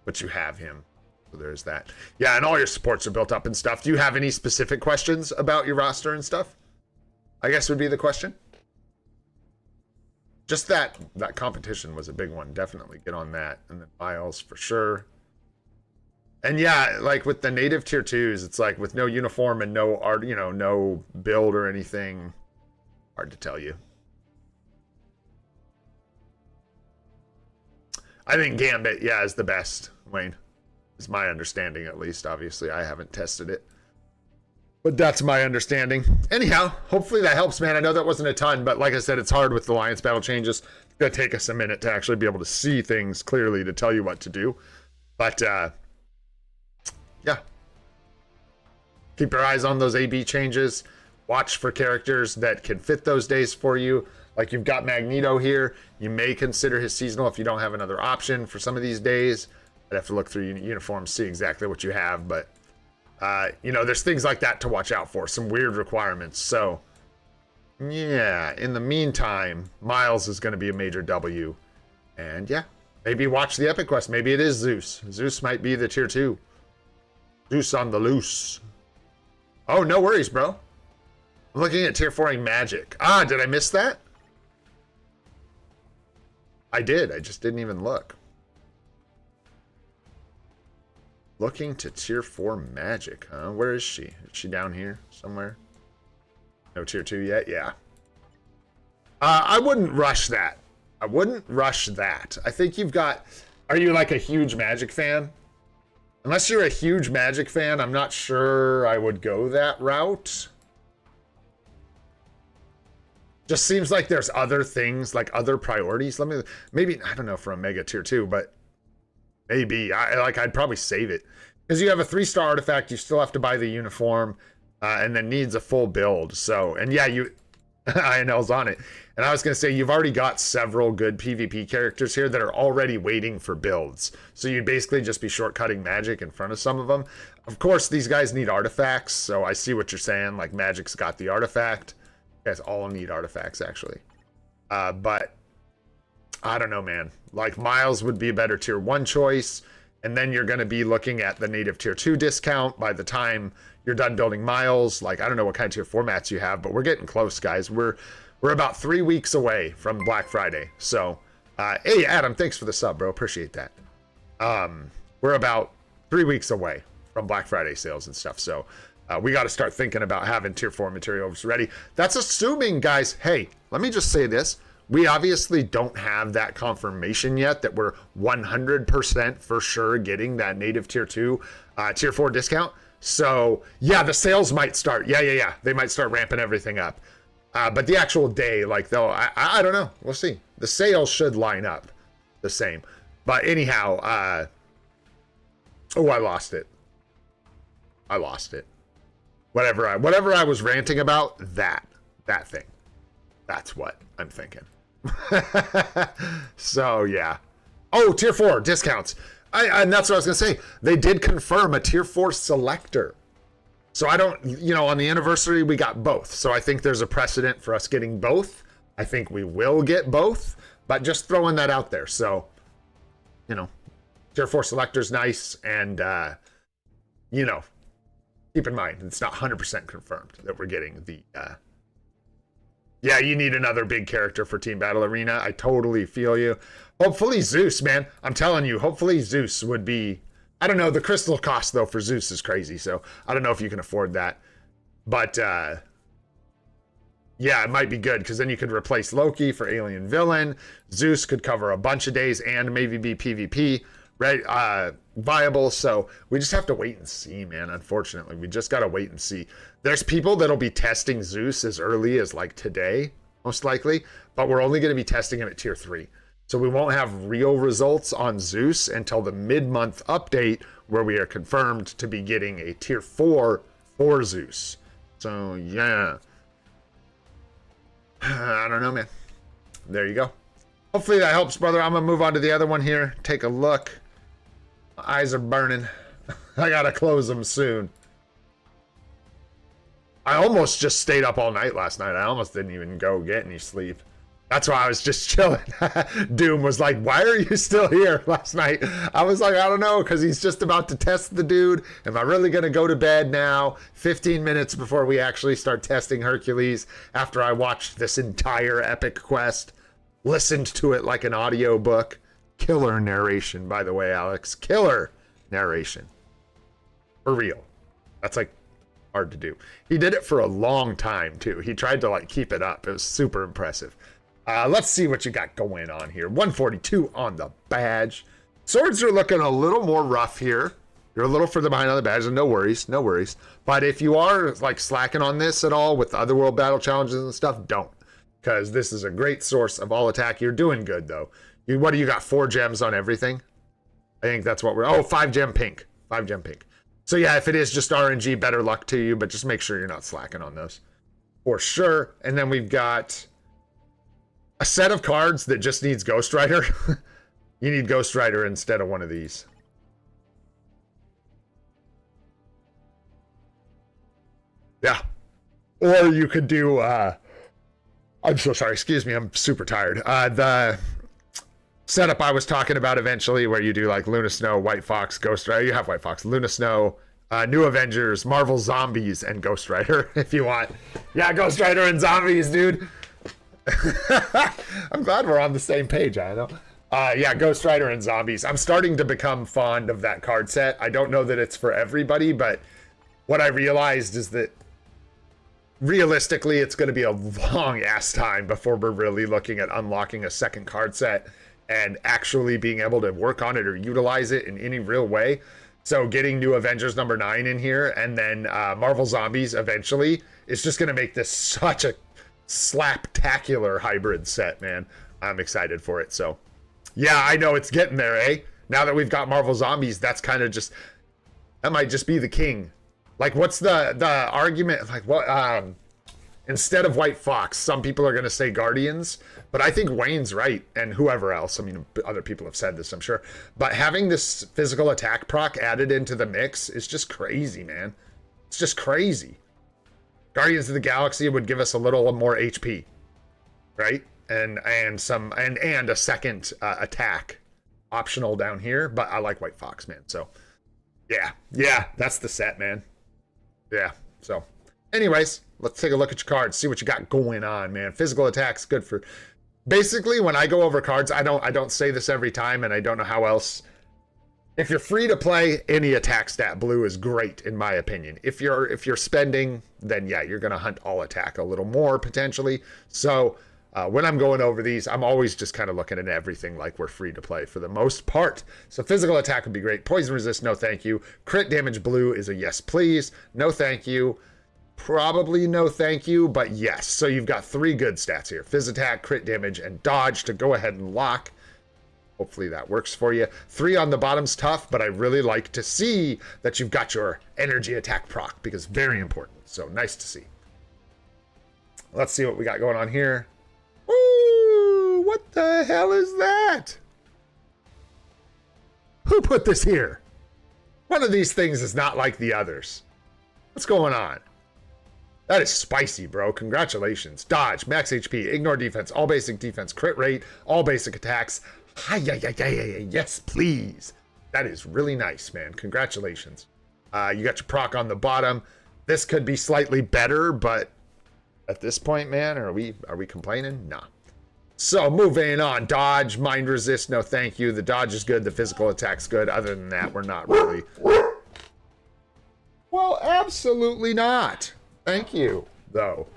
But you have him. So there's that. Yeah, and all your supports are built up and stuff. Do you have any specific questions about your roster and stuff? I guess would be the question. Just that competition was a big one. Definitely get on that. And then Miles for sure. And yeah, like with the native tier 2s, it's like with no uniform and no art, no build or anything. Hard to tell you. I think Gambit, yeah, is the best, Wayne. Is my understanding, at least. Obviously, I haven't tested it. But that's my understanding. Anyhow, hopefully that helps, man. I know that wasn't a ton, but like I said, it's hard with the Alliance battle changes. It's going to take us a minute to actually be able to see things clearly to tell you what to do. But, yeah. Keep your eyes on those AB changes. Watch for characters that can fit those days for you. Like you've got Magneto here. You may consider his seasonal if you don't have another option for some of these days. I'd have to look through uniforms, see exactly what you have, but you know, there's things like that to watch out for, some weird requirements. So yeah, in the meantime, Miles is going to be a major W. And yeah, maybe watch the Epic Quest. Maybe it is Zeus. Zeus might be the tier 2. Zeus on the loose. Oh, no worries, bro. I'm looking at tier 4 magic. Ah, did I miss that? I did. I just didn't even look. Looking to tier 4 magic, huh? Where is she? Is she down here somewhere? No tier 2 yet? Yeah. I wouldn't rush that. I wouldn't rush that. I think you've got... Are you like a huge Magic fan? Unless you're a huge Magic fan, I'm not sure I would go that route. Just seems like there's other things, like other priorities. Maybe, I don't know for a Mega tier 2, but maybe. I'd probably save it. Because you have a 3-star artifact, you still have to buy the uniform, and then needs a full build. So, and yeah, INL's on it. And I was going to say, you've already got several good PvP characters here that are already waiting for builds. So you'd basically just be shortcutting Magic in front of some of them. Of course, these guys need artifacts, so I see what you're saying. Like, Magic's got the artifact. You guys all need artifacts, actually. But, I don't know, man. Like, Miles would be a better tier 1 choice. And then you're going to be looking at the native tier 2 discount by the time you're done building Miles. Like, I don't know what kind of tier 4 mats you have, but we're getting close, guys. We're about 3 weeks away from Black Friday. So, hey, Adam, thanks for the sub, bro. Appreciate that. We're about 3 weeks away from Black Friday sales and stuff. So, we got to start thinking about having tier 4 materials ready. That's assuming, guys, hey, let me just say this. We obviously don't have that confirmation yet that we're 100% for sure getting that native tier 2, tier 4 discount. So, yeah, the sales might start. Yeah. They might start ramping everything up. But the actual day, like, though, I don't know. We'll see. The sales should line up the same. But anyhow, oh, I lost it. Whatever I was ranting about, that thing. That's what I'm thinking. So, yeah. Oh, tier 4 discounts. And that's what I was going to say. They did confirm a tier 4 selector. So I don't, on the anniversary, we got both. So I think there's a precedent for us getting both. I think we will get both, but just throwing that out there. So, tier 4 selector's nice. And, keep in mind, it's not 100% confirmed that we're getting the, yeah, you need another big character for Team Battle Arena. I totally feel you. Hopefully Zeus, man. I'm telling you, hopefully Zeus would be... I don't know. The crystal cost, though, for Zeus is crazy. So I don't know if you can afford that. But, yeah, it might be good. Because then you could replace Loki for Alien Villain. Zeus could cover a bunch of days and maybe be PvP viable. So we just have to wait and see, man. Unfortunately, we just got to wait and see. There's people that'll be testing Zeus as early as like today, most likely, but we're only going to be testing him at tier 3. So we won't have real results on Zeus until the mid-month update where we are confirmed to be getting a tier 4 for Zeus. So yeah, I don't know, man. There you go. Hopefully that helps, brother. I'm going to move on to the other one here. Take a look. My eyes are burning. I got to close them soon. I almost just stayed up all night last night. I almost didn't even go get any sleep. That's why I was just chilling. Doom was like, why are you still here last night? I was like, I don't know, because he's just about to test the dude. Am I really going to go to bed now? 15 minutes before we actually start testing Hercules after I watched this entire epic quest. Listened to it like an audio book. Killer narration, by the way, Alex. Killer narration. For real. That's like hard to do. He did it for a long time too. He tried to like keep it up. It was super impressive. Let's see what you got going on here. 142 on the badge. Swords are looking a little more rough here. You're a little further behind on the badge, and no worries. But if you are like slacking on this at all with the otherworld battle challenges and stuff, don't. Because this is a great source of all attack. You're doing good though. What do you got? 4 gems on everything? I think that's what we're... Oh, 5 gem pink. 5 gem pink. So yeah, if it is just RNG, better luck to you, but just make sure you're not slacking on those. For sure. And then we've got a set of cards that just needs Ghost Rider. You need Ghost Rider instead of one of these. Yeah. Or you could do, I'm so sorry, excuse me, I'm super tired. The setup I was talking about eventually, where you do like Luna Snow, White Fox, Ghost Rider. You have White Fox, Luna Snow, New Avengers, Marvel Zombies, and Ghost Rider if you want. Yeah, Ghost Rider and Zombies, dude. I'm glad we're on the same page, I know. Yeah, Ghost Rider and Zombies. I'm starting to become fond of that card set. I don't know that it's for everybody, but what I realized is that realistically, it's going to be a long ass time before we're really looking at unlocking a second card set and actually being able to work on it or utilize it in any real way. So getting New Avengers number 9 in here and then Marvel Zombies eventually is just going to make this such a slaptacular hybrid set, man. I'm excited for it. So yeah, I know it's getting there, eh? Now that we've got Marvel Zombies, that's kind of just, that might just be the king. Like, what's the argument? Like, what? Instead of White Fox, some people are going to say Guardians, but I think Wayne's right, and whoever else. I mean, other people have said this, I'm sure. But having this physical attack proc added into the mix is just crazy, man. It's just crazy. Guardians of the Galaxy would give us a little more HP, right? And a second attack optional down here. But I like White Fox, man. So yeah, that's the set, man. Yeah, so anyways, let's take a look at your cards, see what you got going on, man. Physical attack's good for, basically when I go over cards, I don't say this every time, and I don't know how else. If you're free to play, any attack stat blue is great in my opinion. If you're spending, then yeah, you're gonna hunt all attack a little more potentially. So when I'm going over these, I'm always just kind of looking at everything like we're free to play for the most part. So physical attack would be great. Poison resist, no thank you. Crit damage blue is a yes please. No thank you. Probably no thank you, but yes. So you've got 3 good stats here. Phys attack, crit damage, and dodge to go ahead and lock. Hopefully that works for you. 3 on the bottom's tough, but I really like to see that you've got your energy attack proc because very important. So nice to see. Let's see what we got going on here. Ooh, what the hell is that? Who put this here? One of these things is not like the others. What's going on? That is spicy, bro. Congratulations. Dodge, max HP, ignore defense, all basic defense, crit rate, all basic attacks. Yes, please. That is really nice, man. Congratulations. You got your proc on the bottom. This could be slightly better, but at this point, man, are we complaining? Nah. So moving on, dodge, mind resist, no thank you. The dodge is good, the physical attack's good. Other than that, we're not really. Well, absolutely not. Thank you, though.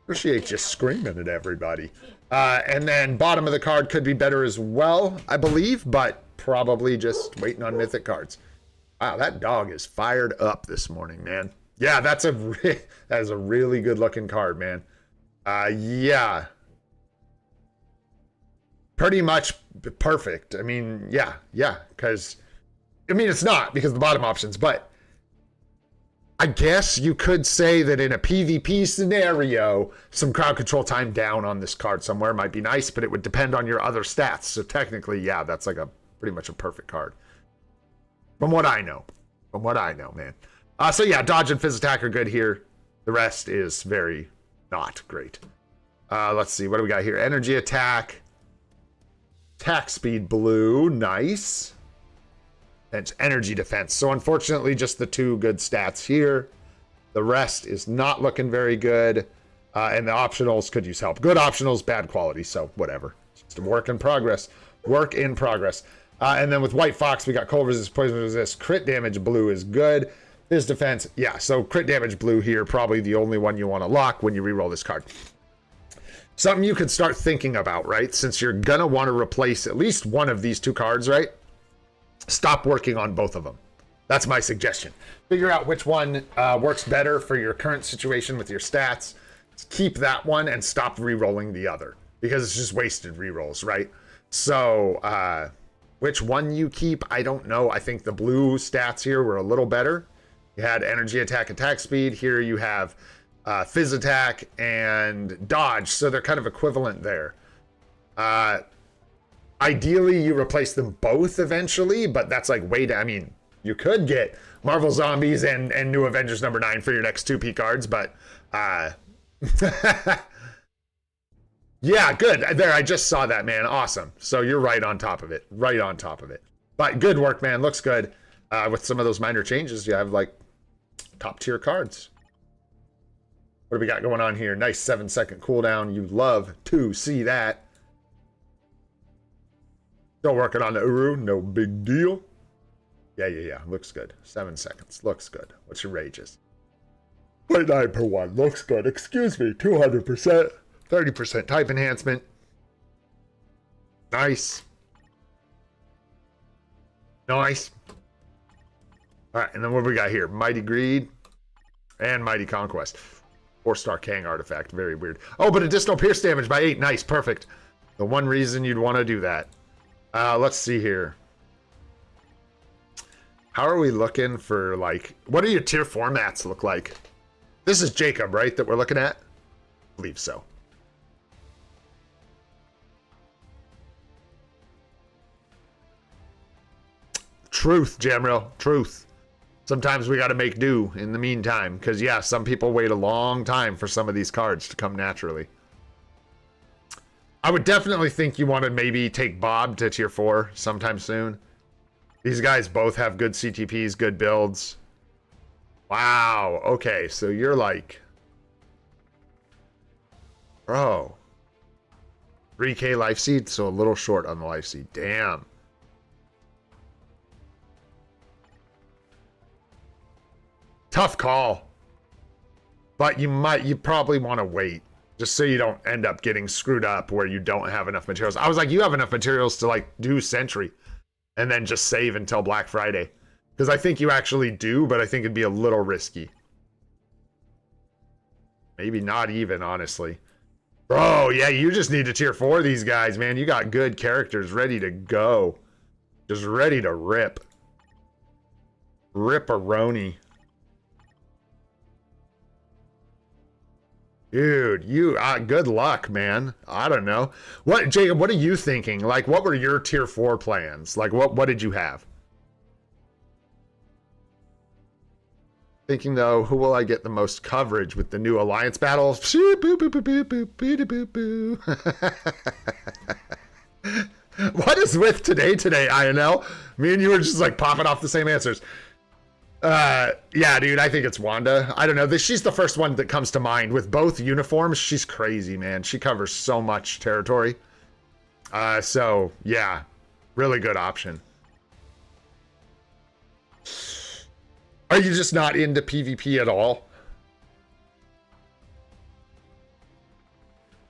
Appreciate you screaming at everybody. And then bottom of the card could be better as well, I believe, but probably just waiting on mythic cards. Wow, that dog is fired up this morning, man. Yeah, that is a really good looking card, man. Yeah. Pretty much perfect. I mean, yeah, because, I mean, it's not because of the bottom options, but I guess you could say that in a PvP scenario, some crowd control time down on this card somewhere might be nice, but it would depend on your other stats. So technically, yeah, that's like pretty much a perfect card. From what I know. Man. So yeah, dodge and phys attack are good here. The rest is very not great. Let's see, what do we got here? Energy attack. Attack speed blue, nice. And energy defense. So unfortunately, just the 2 good stats here. The rest is not looking very good. And the optionals could use help. Good optionals, bad quality, so whatever. It's just a work in progress. And then with White Fox, we got cold resist, poison resist, crit damage blue is good. His defense, yeah, so crit damage blue here, probably the only one you want to lock when you reroll this card. Something you could start thinking about, right? Since you're going to want to replace at least one of these 2 cards, right? Stop working on both of them. That's my suggestion. Figure out which one works better for your current situation with your stats. Keep that one and stop re-rolling the other because it's just wasted re-rolls, right? So which one you keep, I don't know. I think the blue stats here were a little better. You had energy attack, attack speed. Here you have Fizz attack, and dodge, so they're kind of equivalent there. Ideally, you replace them both eventually, but that's like way down. I mean, you could get Marvel Zombies and New Avengers #9 for your next 2P cards, but yeah, good. There, I just saw that, man. Awesome. So you're right on top of it. Right on top of it. But good work, man. Looks good. With some of those minor changes, you have like top tier cards. What do we got going on here? Nice 7-second cooldown. You love to see that. Still working on the Uru. No big deal. Yeah. Looks good. 7 seconds. Looks good. What's your rages? 0.9 per 1. Looks good. Excuse me. 200%. 30% type enhancement. Nice. Nice. All right, and then what do we got here? Mighty Greed and Mighty Conquest. 4-star Kang artifact. Very weird. Oh, but additional pierce damage by 8. Nice. Perfect. The one reason you'd want to do that. Let's see here. How are we looking for, like, what do your tier formats look like? This is Jacob, right, that we're looking at? I believe so. Truth, Jamro. Truth. Sometimes we got to make do in the meantime. Because, yeah, some people wait a long time for some of these cards to come naturally. I would definitely think you want to maybe take Bob to tier 4 sometime soon. These guys both have good CTPs, good builds. Wow. Okay, so you're like... Bro. 3K life seed, so a little short on the life seed. Damn. Tough call. But you probably want to wait. Just so you don't end up getting screwed up where you don't have enough materials. I was like, you have enough materials to like do Sentry. And then just save until Black Friday. Because I think you actually do, but I think it'd be a little risky. Maybe not even, honestly. Bro, yeah, you just need to tier 4 these guys, man. You got good characters ready to go. Just ready to rip. Rip-a-roni. Dude, you good luck, man. I don't know. What, Jacob, what are you thinking? Like, what were your tier 4 plans? Like, what did you have? Thinking, though, who will I get the most coverage with the new Alliance battle? What is with today, INL? Me and you were just, like, popping off the same answers. Yeah, dude, I think it's Wanda. I don't know. She's the first one that comes to mind. With both uniforms, she's crazy, man. She covers so much territory. So, yeah, really good option. Are you just not into PvP at all?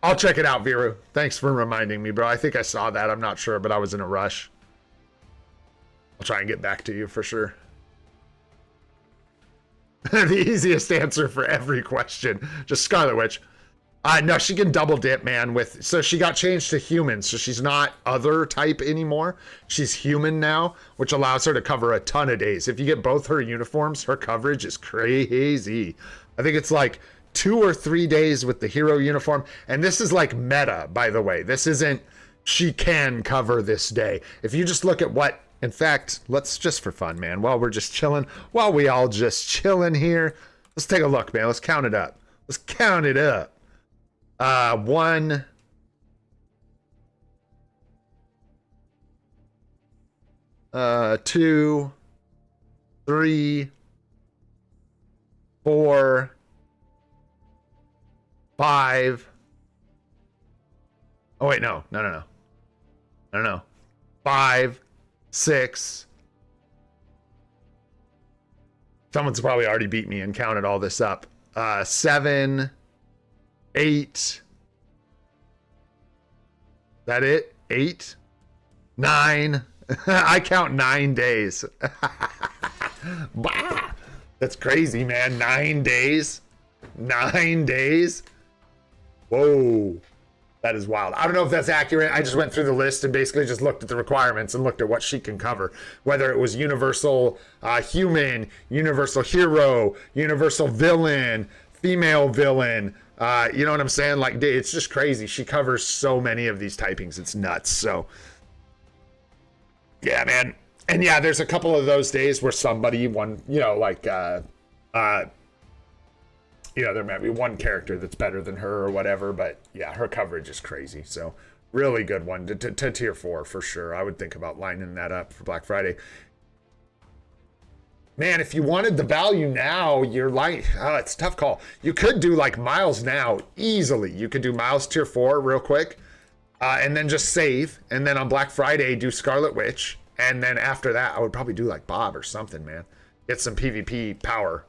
I'll check it out, Viru. Thanks for reminding me, bro. I think I saw that. I'm not sure, but I was in a rush. I'll try and get back to you for sure. The easiest answer for every question. Just Scarlet Witch. No, she can double dip, man. So she got changed to human, so she's not other type anymore. She's human now, which allows her to cover a ton of days. If you get both her uniforms, her coverage is crazy. I think it's like 2 or 3 days with the hero uniform. And this is like meta, by the way. This isn't she can cover this day. If you just look at what... In fact, let's just for fun, man, while we're just chilling, while we all just chilling here, let's take a look, man. Let's count it up. Let's count it up. 1, 2, 3, 4, 5. Oh, wait, no. 5, 6. Someone's probably already beat me and counted all this up. 7, 8. That it? 8? 9. I count 9 days. Bah! That's crazy, man. 9 days. 9 days. Whoa. That is wild. I don't know if that's accurate. I just went through the list and basically just looked at the requirements and looked at what she can cover. Whether it was universal human, universal hero, universal villain, female villain. You know what I'm saying? Like, it's just crazy. She covers so many of these typings. It's nuts. So, yeah, man. And yeah, there's a couple of those days where somebody won, you know, like, you know, there might be one character that's better than her or whatever, but yeah, her coverage is crazy. So, really good one to tier 4 for sure. I would think about lining that up for Black Friday. Man, if you wanted the value now, you're like, it's a tough call. You could do like Miles now easily. You could do Miles tier 4 real quick, and then just save. And then on Black Friday, do Scarlet Witch. And then after that, I would probably do like Bob or something, man. Get some PvP power.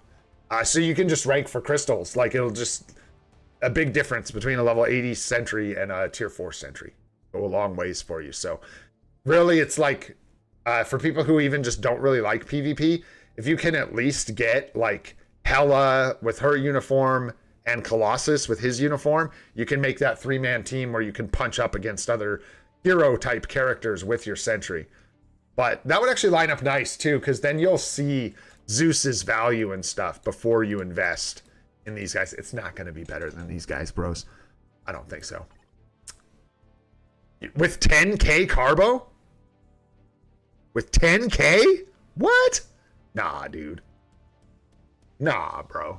So you can just rank for crystals. Like, it'll just, a big difference between a level 80 sentry and a tier 4 sentry. Go a long ways for you. So really, it's like, for people who even just don't really like PvP, if you can at least get like Hela with her uniform and Colossus with his uniform, you can make that 3-man team where you can punch up against other hero type characters with your sentry. But that would actually line up nice too, because then you'll see Zeus's value and stuff before you invest in these guys. It's not going to be better than these guys, bros. I don't think so. With 10k Carbo? With 10k? What? Nah, dude. Nah, bro.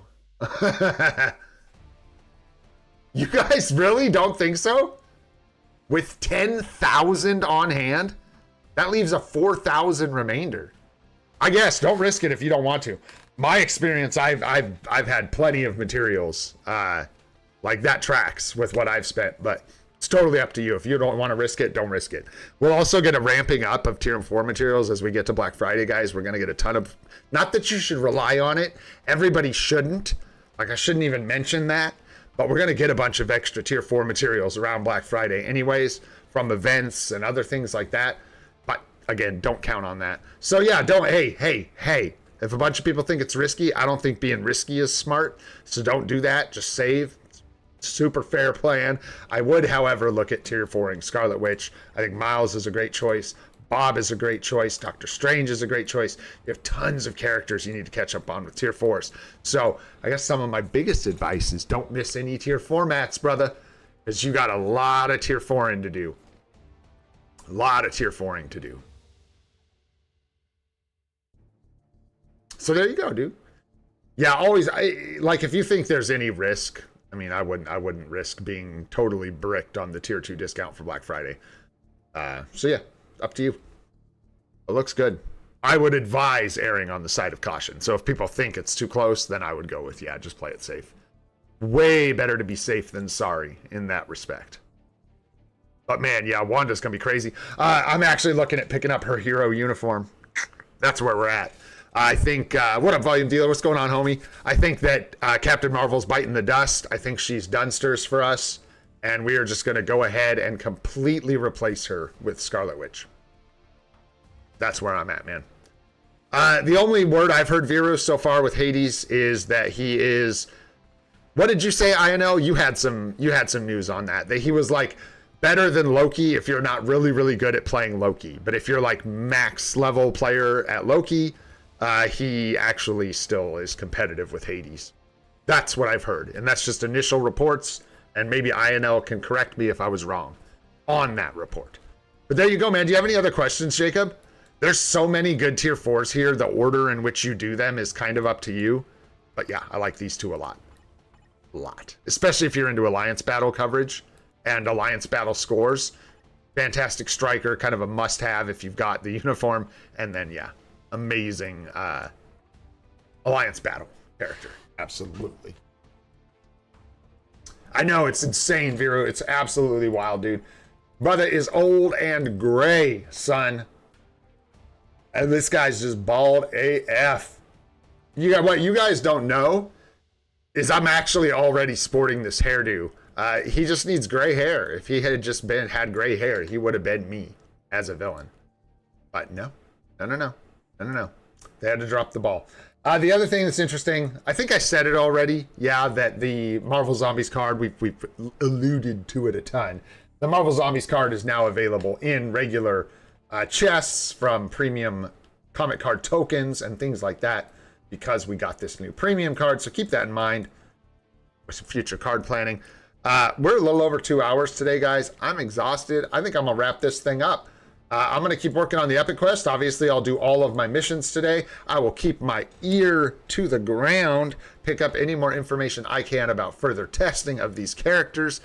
You guys really don't think so? With 10,000 on hand? That leaves a 4,000 remainder. I guess don't risk it if you don't want to. My experience, I've had plenty of materials like that tracks with what I've spent, but it's totally up to you. If you don't want to risk it, don't risk it. We'll also get a ramping up of tier 4 materials as we get to Black Friday, guys. We're going to get a ton of, not that you should rely on it. Everybody shouldn't. Like, I shouldn't even mention that, but we're going to get a bunch of extra tier 4 materials around Black Friday anyways, from events and other things like that. But again, don't count on that. So yeah, hey. If a bunch of people think it's risky, I don't think being risky is smart. So don't do that. Just save. Super fair plan. I would, however, look at tier 4ing Scarlet Witch. I think Miles is a great choice. Bob is a great choice. Doctor Strange is a great choice. You have tons of characters you need to catch up on with tier 4s. So I guess some of my biggest advice is don't miss any tier 4 mats, brother, because you got a lot of tier 4ing to do. A lot of tier 4ing to do. So there you go, dude. Yeah, always, like, if you think there's any risk, I mean, I wouldn't risk being totally bricked on the tier 2 discount for Black Friday. So yeah, up to you. It looks good. I would advise erring on the side of caution. So if people think it's too close, then I would go with, yeah, just play it safe. Way better to be safe than sorry in that respect. But man, yeah, Wanda's gonna be crazy. I'm actually looking at picking up her hero uniform. That's where we're at. I think, what up, Volume Dealer? What's going on, homie? I think that Captain Marvel's biting the dust. I think she's Dunsters for us. And we are just going to go ahead and completely replace her with Scarlet Witch. That's where I'm at, man. The only word I've heard, Virus, so far with Hades is that he is... What did you say, INL? You had some news on that. That he was, like, better than Loki if you're not really, really good at playing Loki. But if you're, like, max level player at Loki... he actually still is competitive with Hades. That's what I've heard. And that's just initial reports. And maybe INL can correct me if I was wrong on that report. But there you go, man. Do you have any other questions, Jacob? There's so many good tier 4s here. The order in which you do them is kind of up to you. But yeah, I like these two a lot. A lot. Especially if you're into Alliance Battle coverage and Alliance Battle scores. Fantastic Striker, kind of a must-have if you've got the uniform. And then, yeah. Amazing Alliance Battle character. Absolutely. I know, it's insane, Vero. It's absolutely wild, dude. Brother is old and gray, son. And this guy's just bald AF. You got what you guys don't know is I'm actually already sporting this hairdo. He just needs gray hair. If he had just had gray hair, he would have been me as a villain. But no. They had to drop the ball. The other thing that's interesting, I think I said it already. Yeah, that the Marvel Zombies card, we've alluded to it a ton. The Marvel Zombies card is now available in regular chests from premium comic card tokens and things like that because we got this new premium card. So keep that in mind. some future card planning. We're a little over 2 hours today, guys. I'm exhausted. I think I'm gonna wrap this thing up. I'm gonna keep working on the epic quest. Obviously, I'll do all of my missions today. I will keep my ear to the ground, pick up any more information I can about further testing of these characters.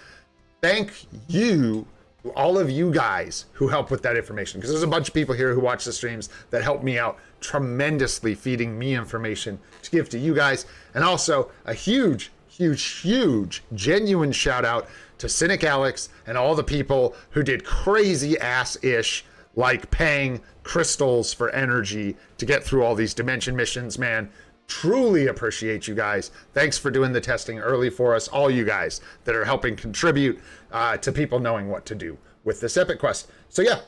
Thank you to all of you guys who help with that information, because there's a bunch of people here who watch the streams that help me out tremendously, feeding me information to give to you guys. And also a huge genuine shout out to Cynic Alex and all the people who did crazy ass ish, like paying crystals for energy to get through all these dimension missions. Man, truly appreciate you guys. Thanks for doing the testing early for us, all you guys that are helping contribute to people knowing what to do with this epic quest. So yeah,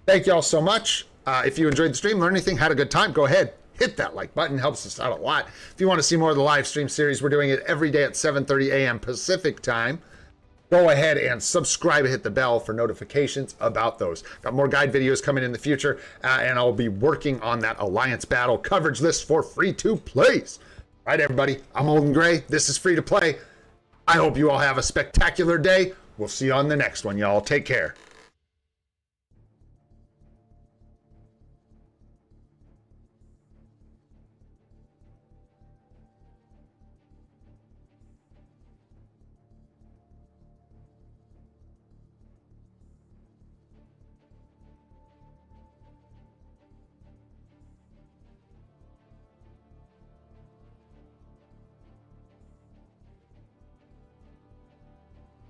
thank y'all so much. If you enjoyed the stream, learned anything, had a good time, go ahead, hit that like button, helps us out a lot. If you want to see more of the live stream series, we're doing it every day at 7:30 a.m. Pacific time. Go ahead and subscribe and hit the bell for notifications about those. Got more guide videos coming in the future, and I'll be working on that Alliance battle coverage list for free-to-plays. All right, everybody, I'm Olden Gray. This is Free to Play. I hope you all have a spectacular day. We'll see you on the next one, y'all. Take care.